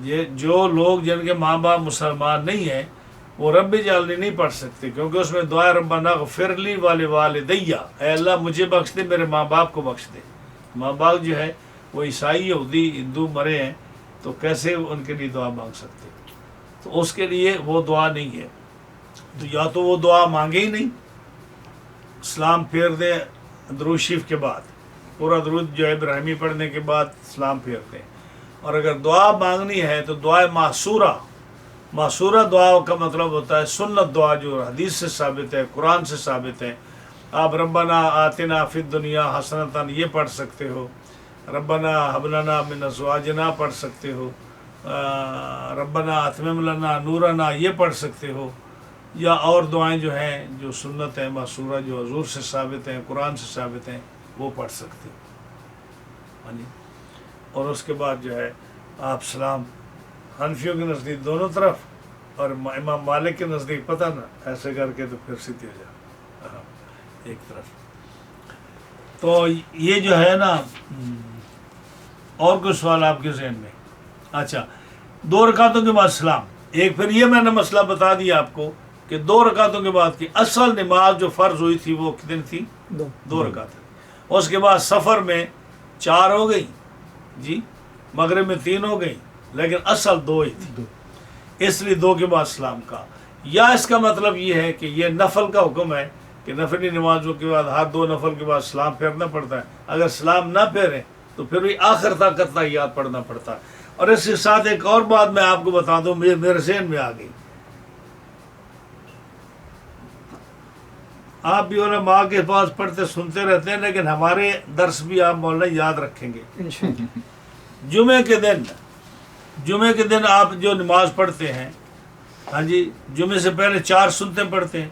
یہ جو لوگ جن کے ماں باپ مسلمان نہیں ہیں وہ رب جعلنی نہیں پڑھ سکتے، کیونکہ اس میں دعا ربنا اغفر لی ولوالدی، اے اللہ مجھے بخش دے، میرے ماں باپ کو بخش دے. ماں باپ جو ہے وہ عیسائی، یہودی، ہندو مرے ہیں، تو کیسے ان کے لیے دعا مانگ سکتے؟ تو اس کے لیے وہ دعا نہیں ہے. تو یا تو وہ دعا مانگے ہی نہیں، سلام پھیر دیں درود شریف کے بعد، پورا درود جو ہے ابراہیمی پڑھنے کے بعد سلام پھیر دیں. اور اگر دعا مانگنی ہے تو دعائے معصورہ دعا کا مطلب ہوتا ہے سنت دعا جو حدیث سے ثابت ہے، قرآن سے ثابت ہے. آپ ربنا آتنا فی الدنیا حسنتاً یہ پڑھ سکتے ہو، ربنا ہب لنا من ازواجنا پڑھ سکتے ہو، ربنا اتمم لنا نورنا یہ پڑھ سکتے ہو، یا اور دعائیں جو ہیں جو سنت ہیں معصورہ جو حضور سے ثابت ہیں، قرآن سے ثابت ہیں، وہ پڑھ سکتے ہو. ہاں جی. اور اس کے بعد جو ہے آپ سلام حنفیوں کے نزدیک دونوں طرف، اور امام مالک کے نزدیک پتہ نا ایسے کر کے تو پھر سیدھی ہو جائے ایک طرف. تو یہ جو ہے نا، اور کوئی سوال آپ کے ذہن میں؟ اچھا، 2 رکعتوں کے بعد سلام. ایک پھر یہ میں نے مسئلہ بتا دیا آپ کو کہ 2 رکعتوں کے بعد کی اصل نماز جو فرض ہوئی تھی وہ کتنی تھی؟ 2 رکعتیں. اس کے بعد سفر میں 4 ہو گئی جی، مغرب میں 3 ہو گئی، لیکن اصل 2 ہی تھی، اس لیے 2 کے بعد سلام کا. یا اس کا مطلب یہ ہے کہ یہ نفل کا حکم ہے کہ نفلی نمازوں کے بعد ہر 2 نفل کے بعد سلام پھیرنا پڑتا ہے. اگر سلام نہ پھیریں تو پھر بھی آخر تک تحیات پڑھنا پڑتا ہے. اور اس کے ساتھ ایک اور بات میں آپ کو بتا دوں، میرے ذہن میں آ گئی. آپ بھی علماء کے پاس پڑھتے سنتے رہتے ہیں، لیکن ہمارے درس بھی آپ مولانا یاد رکھیں گے. جمعے کے دن آپ جو نماز پڑھتے ہیں، ہاں جی، جمعے سے پہلے 4 سنتیں پڑھتے ہیں.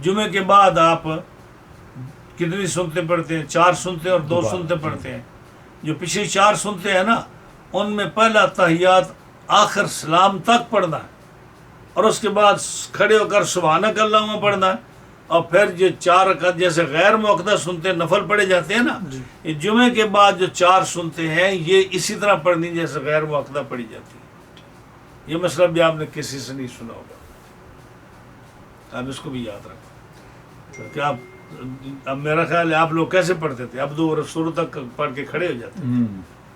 جمعے کے بعد آپ کتنی سنتیں پڑھتے ہیں؟ 4 سنتیں اور 2 سنتیں پڑھتے ہیں. جو پچھلی 4 سنتیں ہیں نا، ان میں پہلا تحیات آخر سلام تک پڑھنا ہے، اور اس کے بعد کھڑے ہو کر سبحانک اللہم پڑھنا ہے. اور پھر جو 4 رکعت جیسے غیر موقدہ سنتے نفل پڑھے جاتے ہیں نا، یہ جمعے کے بعد جو 4 سنتے ہیں یہ اسی طرح پڑھنی جیسے غیر موقدہ پڑھی جاتی ہے. یہ مسئلہ بھی آپ نے کسی سے نہیں سنا ہوگا، آپ اس کو بھی یاد رکھیں. کہ آپ، اب میرا خیال ہے آپ لوگ کیسے پڑھتے تھے؟ اب 2 رسول تک پڑھ کے کھڑے ہو جاتے ہیں.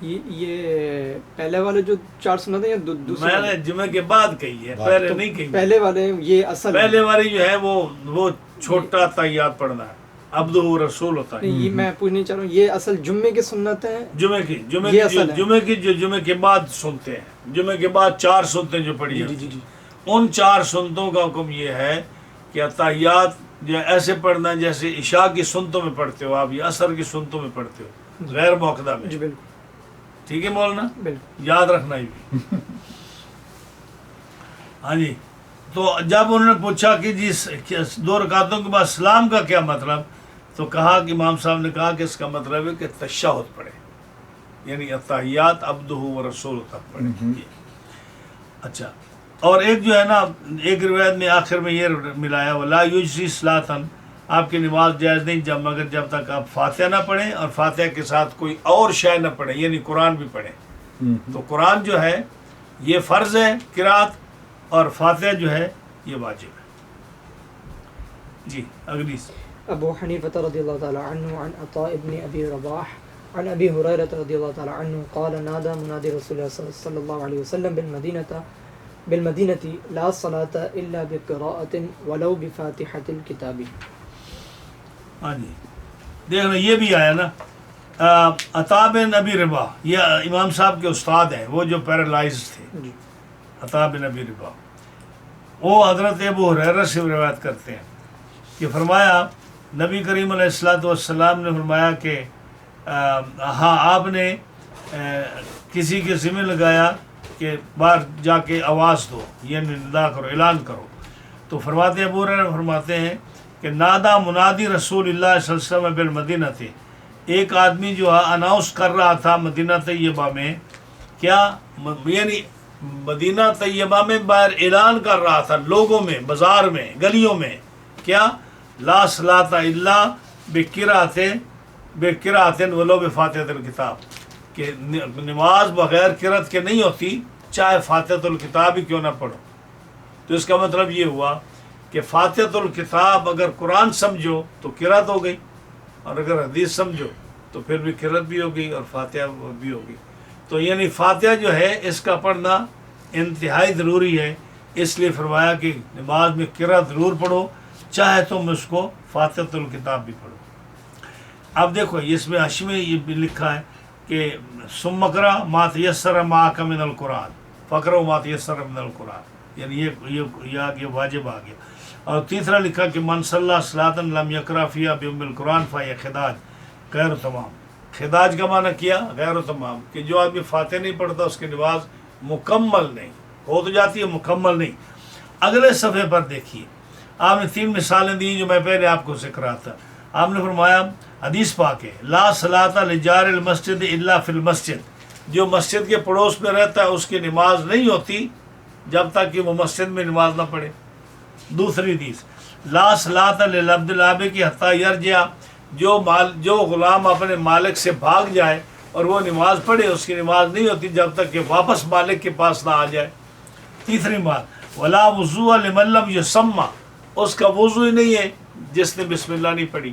یہ پہلے والے جو 4 سنت ہیں یا دوسرے؟ میں نے جمعے کے بعد کہی ہے، پہلے نہیں کہی. پہلے والے یہ اصل پہلے والی جو ہے وہ چھوٹا تحیات پڑھنا ہے، عبدہ رسول ہوتا ہے. یہ میں پوچھنا چاہ رہا ہوں، یہ اصل جمعے کی سنت ہے؟ جمعے کی جو جمعے کے بعد سنتے ہیں، جمعے کے بعد 4 سنتیں جو پڑھی جاتی ہیں، ان 4 سنتوں کا حکم یہ ہے کہ تحیات جو ایسے پڑھنا جیسے عشاء کی سنتوں میں پڑھتے ہو آپ، یا عصر کی سنتوں میں پڑھتے ہو، غیر موقدہ میں. جی بالکل ٹھیک ہے مولانا، بالکل یاد رکھنا ہی بھی. ہاں جی. تو جب انہوں نے پوچھا کہ جی 2 رکعتوں کے بعد سلام کا کیا مطلب، تو کہا کہ امام صاحب نے کہا کہ اس کا مطلب ہے کہ تشہد پڑھے، یعنی التحیات عبدہ و رسول تک پڑھے. اچھا، اور ایک جو ہے نا، ایک روایت میں آخر میں یہ ملایا ولا یجزی صلاۃً، آپ کی نماز جائز نہیں مگر جب تک آپ فاتحہ نہ پڑھیں اور فاتحہ کے ساتھ کوئی اور شے نہ پڑھیں، یعنی قرآن بھی پڑھیں. تو قرآن جو ہے یہ فرض ہے قرات، اور فاتحہ جو ہے یہ واجب ہے. جی اگلی. ابو حنیفہ رضی اللہ تعالی عنہ عن عطاء ابن ابی رباح عن ابی ہریرہ رضی اللہ تعالی عنہ قال نادى منادی رسول اللہ صلی اللہ علیہ وسلم بالمدینة لا صلاة الا بقراءة ولو بفاتحة الكتاب. ہاں جی، دیکھنا یہ بھی آیا نا، عطاء بن ابی رباح یہ امام صاحب کے استاد ہیں، وہ جو پیرالائز تھے. عطاء بن ابی رباح وہ حضرت ابو ہریرہ سے روایت کرتے ہیں کہ فرمایا نبی کریم علیہ الصلوۃ والسلام نے فرمایا کہ ہاں آپ نے کسی کے ذمہ لگایا کہ باہر جا کے آواز دو، یعنی ندا کرو، اعلان کرو. تو فرماتے ابو ہریرہ فرماتے ہیں کہ نادا منادی رسول اللہ صلی اللہ علیہ وسلم بالمدینہ تھے، ایک آدمی جو ہے اناؤنس کر رہا تھا مدینہ طیبہ میں، کیا یعنی مدینہ طیبہ میں باہر اعلان کر رہا تھا لوگوں میں، بازار میں، گلیوں میں، کیا لا صلاۃ الا بقراءۃ ولو بفاتحۃ الکتاب، کہ نماز بغیر قرات کے نہیں ہوتی چاہے فاتحۃ الکتاب ہی کیوں نہ پڑھو. تو اس کا مطلب یہ ہوا کہ فاتحۃ الکتاب اگر قرآن سمجھو تو قرات ہو گئی، اور اگر حدیث سمجھو تو پھر بھی قرات بھی ہوگی اور فاتحہ بھی ہوگی. تو یعنی فاتحہ جو ہے اس کا پڑھنا انتہائی ضروری ہے، اس لیے فرمایا کہ نماز میں قرات ضرور پڑھو. چاہے تم اس کو فاتحۃ الکتاب بھی پڑھو. اب دیکھو اس میں حشی میں یہ بھی لکھا ہے کہ ثم اقرأ ما تیسر معک من القرآن فاقرؤوا ما تیسر من القرآن، یعنی یہ آ گیا، واجب آ گیا. اور تیسرا لکھا کہ من صلی صلاۃ لم یقرأ فیہا بأم القرآن فہی خداج غیر تمام. خداج کا معنی کیا؟ غیر تمام، کہ جو آدمی فاتح نہیں پڑھتا اس کی نماز مکمل نہیں ہو، تو جاتی ہے مکمل نہیں. اگلے صفحے پر دیکھیے، آپ نے 3 مثالیں دی جو میں پہلے آپ کو ذکر رہا تھا. آپ نے فرمایا حدیث پاک ہے لا صلاۃ لجار المسجد الا فی المسجد، جو مسجد کے پڑوس میں رہتا ہے اس کی نماز نہیں ہوتی جب تک کہ وہ مسجد میں نماز نہ پڑھے. دوسری حدیث لا صلاۃ للعبد العابد حتیٰ یرجع، جو غلام اپنے مالک سے بھاگ جائے اور وہ نماز پڑھے اس کی نماز نہیں ہوتی جب تک کہ واپس مالک کے پاس نہ آ جائے. تیسری بات ولا وضوء لمن لم یسمع، اس کا وضو ہی نہیں ہے جس نے بسم اللہ نہیں پڑھی.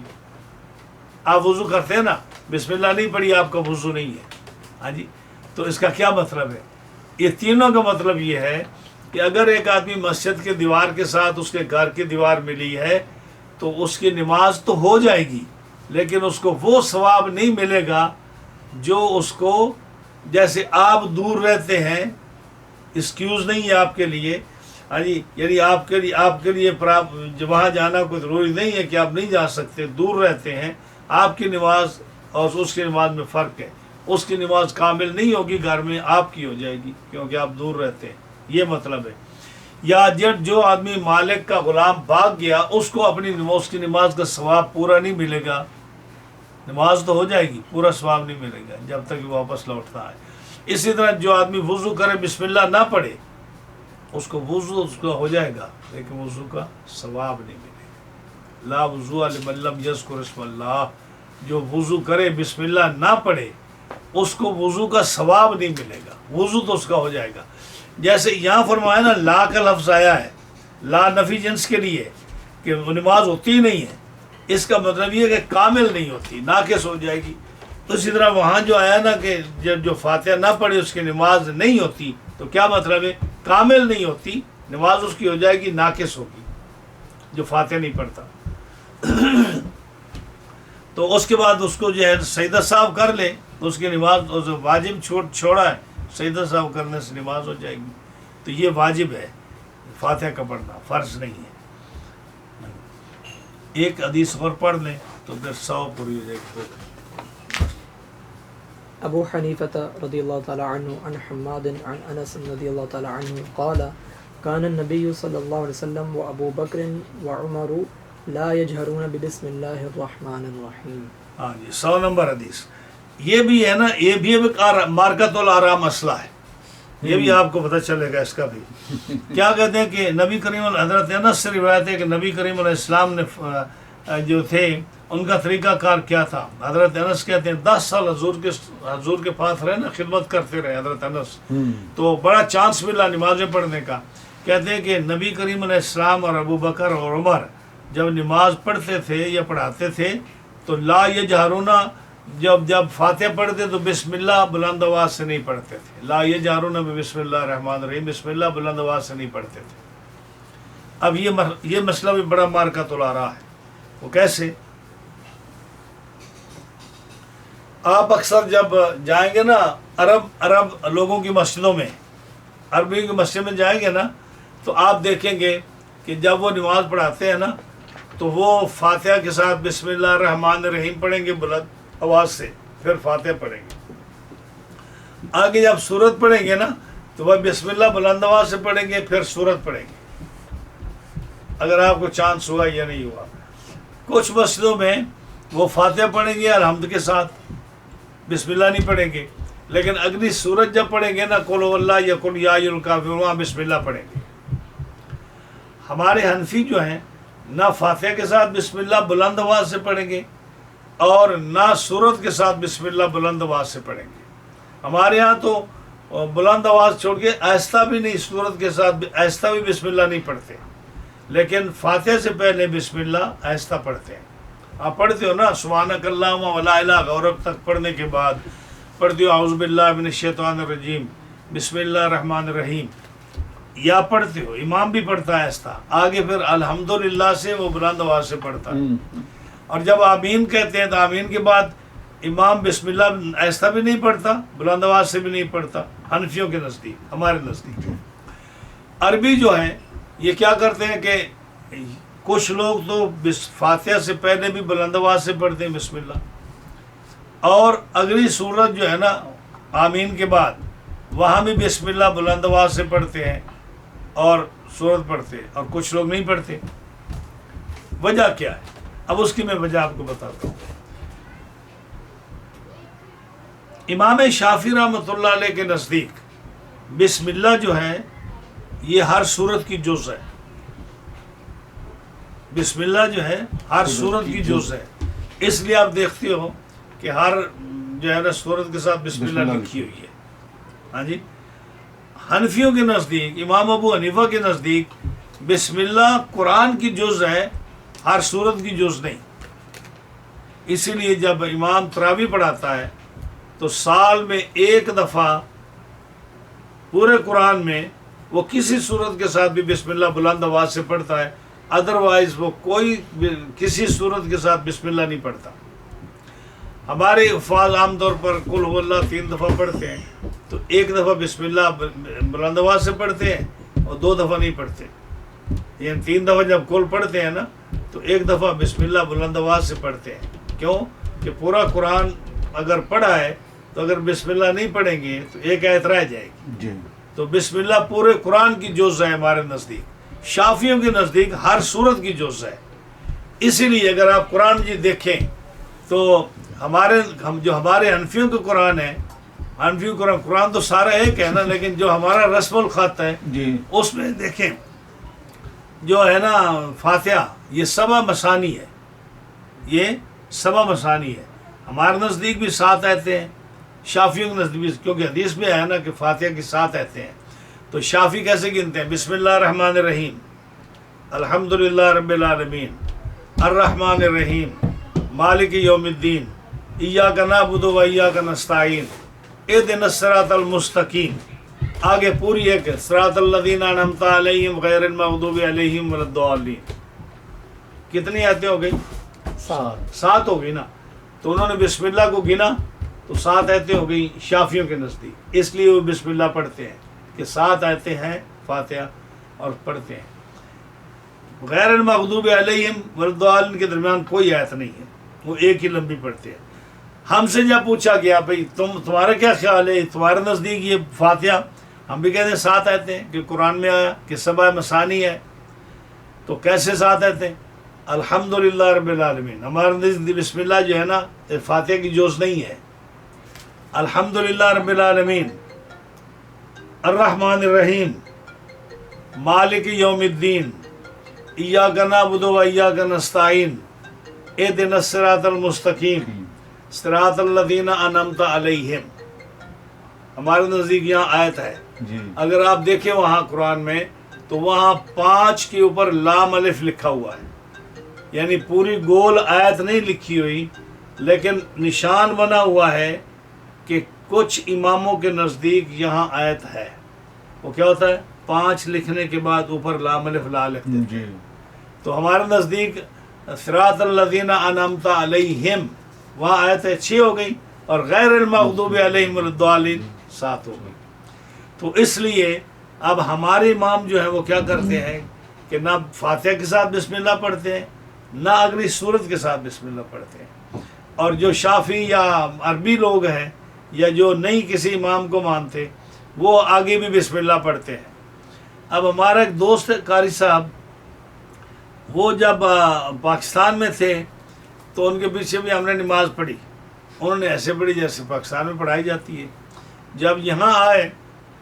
آپ وضو کرتے ہیں نا، بسم اللہ نہیں پڑھی آپ کا وضو نہیں ہے. ہاں جی، تو اس کا کیا مطلب ہے؟ یہ تینوں کا مطلب یہ ہے کہ اگر ایک آدمی مسجد کے دیوار کے ساتھ اس کے گھر کی دیوار ملی ہے تو اس کی نماز تو ہو جائے گی، لیکن اس کو وہ ثواب نہیں ملے گا جو اس کو، جیسے آپ دور رہتے ہیں، ایکسکیوز نہیں ہے آپ کے لیے. ہاں جی، یعنی آپ کے لیے وہاں جانا کوئی ضروری نہیں ہے کہ آپ نہیں جا سکتے، دور رہتے ہیں. آپ کی نماز اور اس کی نماز میں فرق ہے. اس کی نماز کامل نہیں ہوگی گھر میں، آپ کی ہو جائے گی کیونکہ آپ دور رہتے ہیں. یہ مطلب ہے. یا جو آدمی مالک کا غلام بھاگ گیا اس کو اس کی نماز کا ثواب پورا نہیں ملے گا. نماز تو ہو جائے گی، پورا ثواب نہیں ملے گا جب تک وہ واپس لوٹتا ہے. اسی طرح جو آدمی وضو کرے بسم اللہ نہ پڑھے اس کو وضو اس کا ہو جائے گا لیکن وضو کا ثواب نہیں ملے گا. لا وضوء لمن لم یذکر اسم اللہ، جو وضو کرے بسم اللہ نہ پڑھے اس کو وضو کا ثواب نہیں ملے گا، وضو تو اس کا ہو جائے گا. جیسے یہاں فرمایا نا لا کا لفظ آیا ہے، لا نفی جنس کے لیے کہ وہ نماز ہوتی ہی نہیں ہے، اس کا مطلب یہ کہ کامل نہیں ہوتی، ناقص ہو جائے گی. اسی طرح وہاں جو آیا نا کہ جو فاتحہ نہ پڑھے اس کی نماز نہیں ہوتی، تو کیا مطلب ہے؟ کامل نہیں ہوتی، نماز اس کی ہو جائے گی، ناقص ہوگی جو فاتحہ نہیں پڑھتا. تو اس کے بعد اس کو جو ہے سجدہ صاحب کر لے تو اس کی نماز واجب چھوڑا ہے، سجدہ صاحب کرنے سے نماز ہو جائے گی. تو یہ واجب ہے فاتحہ کا پڑھنا، فرض نہیں ہے. ایک حدیث اور پڑھ لیں تو پھر 100 پوری ہو جائے گی. ابو حنیفة رضی اللہ تعالی عنہ عن حماد عن انس رضی اللہ تعالی عنہ قال كان النبي صلی اللہ علیہ وسلم و ابو بکر و عمر لا يجهرون ببسم اللہ الرحمن الرحیم. ہاں جی، 100 نمبر حدیث. یہ بھی ہے نا، یہ بھی ایک مارکت الآراء مسئلہ ہے، یہ بھی آپ کو پتہ چلے گا. اس کا بھی کیا کہتے ہیں کہ نبی کریم حضرت انس سے روایت ہے کہ نبی کریم علیہ السلام نے جو تھے ان کا طریقہ کار کیا تھا. حضرت انس کہتے ہیں 10 سال حضور کے پاس رہے نا، خدمت کرتے رہے حضرت انس، تو بڑا چانس ملا نمازیں پڑھنے کا. کہتے ہیں کہ نبی کریم علیہ السلام اور ابو بکر اور عمر جب نماز پڑھتے تھے یا پڑھاتے تھے تو لا یجہرون، جب فاتحہ پڑھتے تو بسم اللہ بلند آواز سے نہیں پڑھتے تھے. لا یجہرون بسم اللہ الرحمن الرحیم، بسم اللہ بلند آواز سے نہیں پڑھتے تھے. اب یہ مسئلہ بھی بڑا مارکۃ الآراء ہے. وہ کیسے؟ آپ اکثر جب جائیں گے نا عرب لوگوں کی مسجدوں میں، عربی کی مسجد میں جائیں گے نا تو آپ دیکھیں گے کہ جب وہ نماز پڑھاتے ہیں نا تو وہ فاتحہ کے ساتھ بسم اللہ الرحمن الرحیم پڑھیں گے بلند آواز سے، پھر فاتحہ پڑھیں گے. آگے جب سورت پڑھیں گے نا تو وہ بسم اللہ بلند آواز سے پڑھیں گے، پھر سورت پڑھیں گے. اگر آپ کو چانس ہوا یا نہیں ہوا. کچھ مسجدوں میں وہ فاتحہ پڑھیں گے الحمد کے ساتھ، بسم اللہ نہیں پڑھیں گے، لیکن اگلی سورت جب پڑھیں گے نا قل هو اللہ یا قل یا ایھا الکافرون، وہاں بسم اللہ پڑھیں گے. ہمارے حنفی جو ہیں نہ فاتحہ کے ساتھ بسم اللہ بلند آواز سے پڑھیں گے اور نہ سورت کے ساتھ بسم اللہ بلند آواز سے پڑھیں گے. ہمارے ہاں تو بلند آواز چھوڑ کے آہستہ بھی نہیں، سورت کے ساتھ آہستہ بھی بسم اللہ نہیں پڑھتے، لیکن فاتحہ سے پہلے بسم اللہ آہستہ پڑھتے ہیں. آپ پڑھتے ہو نا سبحانک اللہم ولا الہ غورک تک پڑھنے کے بعد پڑھتے ہو اعوذ باللہ من الشیطان الرجیم، بسم اللہ الرحمن الرحیم. یا پڑھتے ہو، امام بھی پڑھتا ہے ایسا، آگے پھر الحمدللہ سے وہ بلند آواز سے پڑھتا ہے، اور جب آمین کہتے ہیں تو آمین کے بعد امام بسم اللہ ایسا بھی نہیں پڑھتا، بلند آواز سے بھی نہیں پڑھتا، حنفیوں کے نزدیک، ہمارے نزدیک۔ عربی جو ہے یہ کیا کرتے ہیں کہ کچھ لوگ تو فاتحہ سے پہلے بھی بلند آواز سے پڑھتے ہیں بسم اللہ، اور اگلی سورت جو ہے نا آمین کے بعد وہاں بھی بسم اللہ بلند آواز سے پڑھتے ہیں اور سورت پڑھتے ہیں، اور کچھ لوگ نہیں پڑھتے۔ وجہ کیا ہے؟ اب اس کی میں وجہ آپ کو بتاتا ہوں۔ امام شافعی رحمۃ اللہ علیہ کے نزدیک بسم اللہ جو ہے یہ ہر سورت کی جز ہے، بسم اللہ جو ہے ہر سورت کی جز ہے، اس لیے آپ دیکھتے ہو کہ ہر جو ہے نا سورت کے ساتھ بسم اللہ لکھی ہوئی ہے۔ ہاں جی، حنفیوں کے نزدیک، امام ابو حنیفہ کے نزدیک بسم اللہ قرآن کی جز ہے، ہر سورت کی جز نہیں۔ اسی لیے جب امام تراویح پڑھاتا ہے تو سال میں ایک دفعہ پورے قرآن میں وہ کسی سورت کے ساتھ بھی بسم اللہ بلند آواز سے پڑھتا ہے، ادروائز وہ کوئی کسی سورت کے ساتھ بسم اللہ نہیں پڑھتا۔ ہمارے حفاظ عام طور پر قل هو اللہ 3 دفعہ پڑھتے ہیں، تو ایک دفعہ بسم اللہ بلند آواز سے پڑھتے ہیں اور 2 دفعہ نہیں پڑھتے، یعنی 3 دفعہ جب قل پڑھتے ہیں نا تو ایک دفعہ بسم اللہ بلند آواز سے پڑھتے ہیں۔ کیوں کہ پورا قرآن اگر پڑھا ہے تو اگر بسم اللہ نہیں پڑھیں گے تو ایک آیت رہ جائے گی، تو بسم اللہ پورے قرآن کی جز ہے ہمارے نزدیک۔ شافیوں کے نزدیک ہر سورت کی جز ہے، اسی لیے اگر آپ قرآن جی دیکھیں تو ہمارے حنفیوں کے قرآن ہے، حنفیوں کا قرآن تو سارا ایک ہے نا، لیکن جو ہمارا رسم الخط ہے اس میں دیکھیں جو ہے نا فاتحہ یہ 7 مثانی ہے، یہ 7 مثانی ہے۔ ہمارے نزدیک بھی 7 آیتیں ہیں، شافیوں کے نزدیک بھی، کیونکہ حدیث میں ہے نا کہ فاتحہ کی 7 آیتیں ہیں، تو شافی کیسے گنتے ہیں؟ بسم اللہ الرحمن الرحیم، الحمدللہ رب العالمین، الرحمن الرحیم، مالک یوم الدین، ایاک نعبد و ایاک نستعین، اہدنا الصراط المستقیم، آگے پوری ایک صراط الذین انعمت علیہم غیر المغضوب علیہم ولا الضالین۔ کتنی آیتیں ہو گئی؟ 7 ہو گئی نا، تو انہوں نے بسم اللہ کو گنا تو 7 آیتیں ہو گئی شافیوں کے نزدیک، اس لیے وہ بسم اللہ پڑھتے ہیں کہ 7 آیتیں ہیں فاتحہ اور پڑھتے ہیں۔ غیر المغضوب علیہم ولا الضالین کے درمیان کوئی آیت نہیں ہے، وہ ایک ہی لمبی پڑھتے ہیں۔ ہم سے جب پوچھا گیا بھائی تمہارا کیا خیال ہے، تمہارے نزدیک یہ فاتحہ، ہم بھی کہتے ہیں 7 آیتیں کہ قرآن میں آیا کہ 7 مثانی ہے، تو کیسے 7 آیتیں؟ الحمدللہ رب العالمین، ہمارے نزدیک بسم اللہ جو ہے نا فاتحہ کی جز نہیں ہے۔ الحمدللہ رب العالمین، الرحمن الرحیم، مالک یوم الدین، ایاک نعبد و ایاک نستعین، اہدنا الصراط المستقیم، صراط الذین انعمت علیہم، ہمارے نزدیک یہاں آیت ہے۔ اگر آپ دیکھیں وہاں قرآن میں تو وہاں 5 کے اوپر لام الف لکھا ہوا ہے، یعنی پوری گول آیت نہیں لکھی ہوئی، لیکن نشان بنا ہوا ہے کہ کچھ اماموں کے نزدیک یہاں آیت ہے۔ وہ کیا ہوتا ہے؟ 5 لکھنے کے بعد اوپر لام الف لا لکھتے ہیں، تو ہمارے نزدیک صراط الذین انعمت علیہم وہاں آیت 6 ہو گئی، اور غیر المغضوب علیہم ولا الضالین 7 ہو گئی۔ تو اس لیے اب ہمارے امام جو ہیں وہ کیا کرتے ہیں کہ نہ فاتحہ کے ساتھ بسم اللہ پڑھتے ہیں، نہ اگلی سورت کے ساتھ بسم اللہ پڑھتے ہیں، اور جو شافعی یا عربی لوگ ہیں یا جو نہیں کسی امام کو مانتے وہ آگے بھی بسم اللہ پڑھتے ہیں۔ اب ہمارا ایک دوست ہے قاری صاحب، وہ جب پاکستان میں تھے تو ان کے پیچھے بھی ہم نے نماز پڑھی، انہوں نے ایسے پڑھی جیسے پاکستان میں پڑھائی جاتی ہے۔ جب یہاں آئے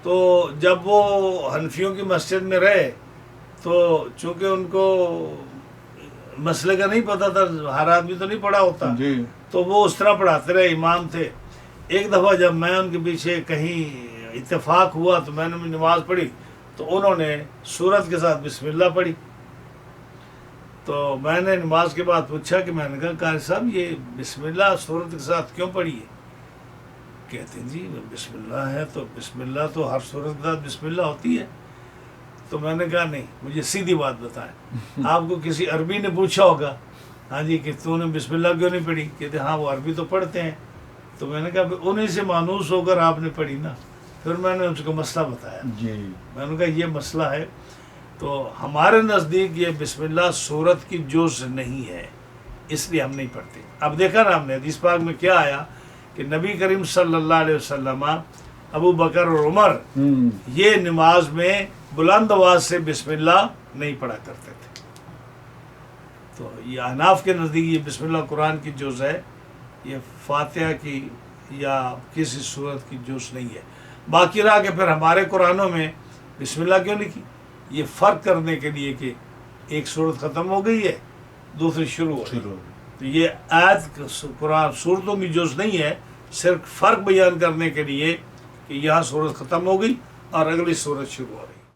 تو جب وہ حنفیوں کی مسجد میں رہے تو چونکہ ان کو مسئلے کا نہیں پتہ تھا، ہر آدمی تو نہیں پڑھا ہوتا، تو وہ اس طرح پڑھاتے رہے، امام تھے۔ ایک دفعہ جب میں ان کے پیچھے کہیں اتفاق ہوا تو میں نے نماز پڑھی تو انہوں نے سورت کے ساتھ بسم اللہ پڑھی، تو میں نے نماز کے بعد پوچھا کہ میں نے کہا قاری صاحب یہ بسم اللہ سورت کے ساتھ کیوں پڑھی ہے؟ کہتے ہیں جی بسم اللہ ہے تو بسم اللہ تو ہر سورت کے ساتھ بسم اللہ ہوتی ہے۔ تو میں نے کہا نہیں، مجھے سیدھی بات بتائیں، آپ کو کسی عربی نے پوچھا ہوگا ہاں جی کہ تو نے بسم اللہ کیوں نہیں پڑھی؟ کہتے ہاں وہ عربی تو پڑھتے ہیں. تو میں نے کہا انہیں سے مانوس ہو کر آپ نے پڑھی نا. پھر میں نے اس کو مسئلہ بتایا، جی میں نے کہا یہ مسئلہ ہے. تو ہمارے نزدیک یہ بسم اللہ سورت کی جز نہیں ہے، اس لیے ہم نہیں پڑھتے. اب دیکھا نا ہم نے حدیث پاک میں کیا آیا کہ نبی کریم صلی اللہ علیہ وسلم، ابو بکر اور عمر یہ نماز میں بلند آواز سے بسم اللہ نہیں پڑھا کرتے تھے. تو یہ احناف کے نزدیک یہ بسم اللہ قرآن کی جز ہے، یہ فاتحہ کی یا کسی صورت کی جز نہیں ہے. باقی رہا کہ پھر ہمارے قرآنوں میں بسم اللہ کیوں لکھی؟ یہ فرق کرنے کے لیے کہ ایک صورت ختم ہو گئی ہے دوسری شروع ہو گئی. تو یہ آیت قرآن صورتوں کی جز نہیں ہے، صرف فرق بیان کرنے کے لیے کہ یہاں صورت ختم ہو گئی اور اگلی صورت شروع ہو رہی.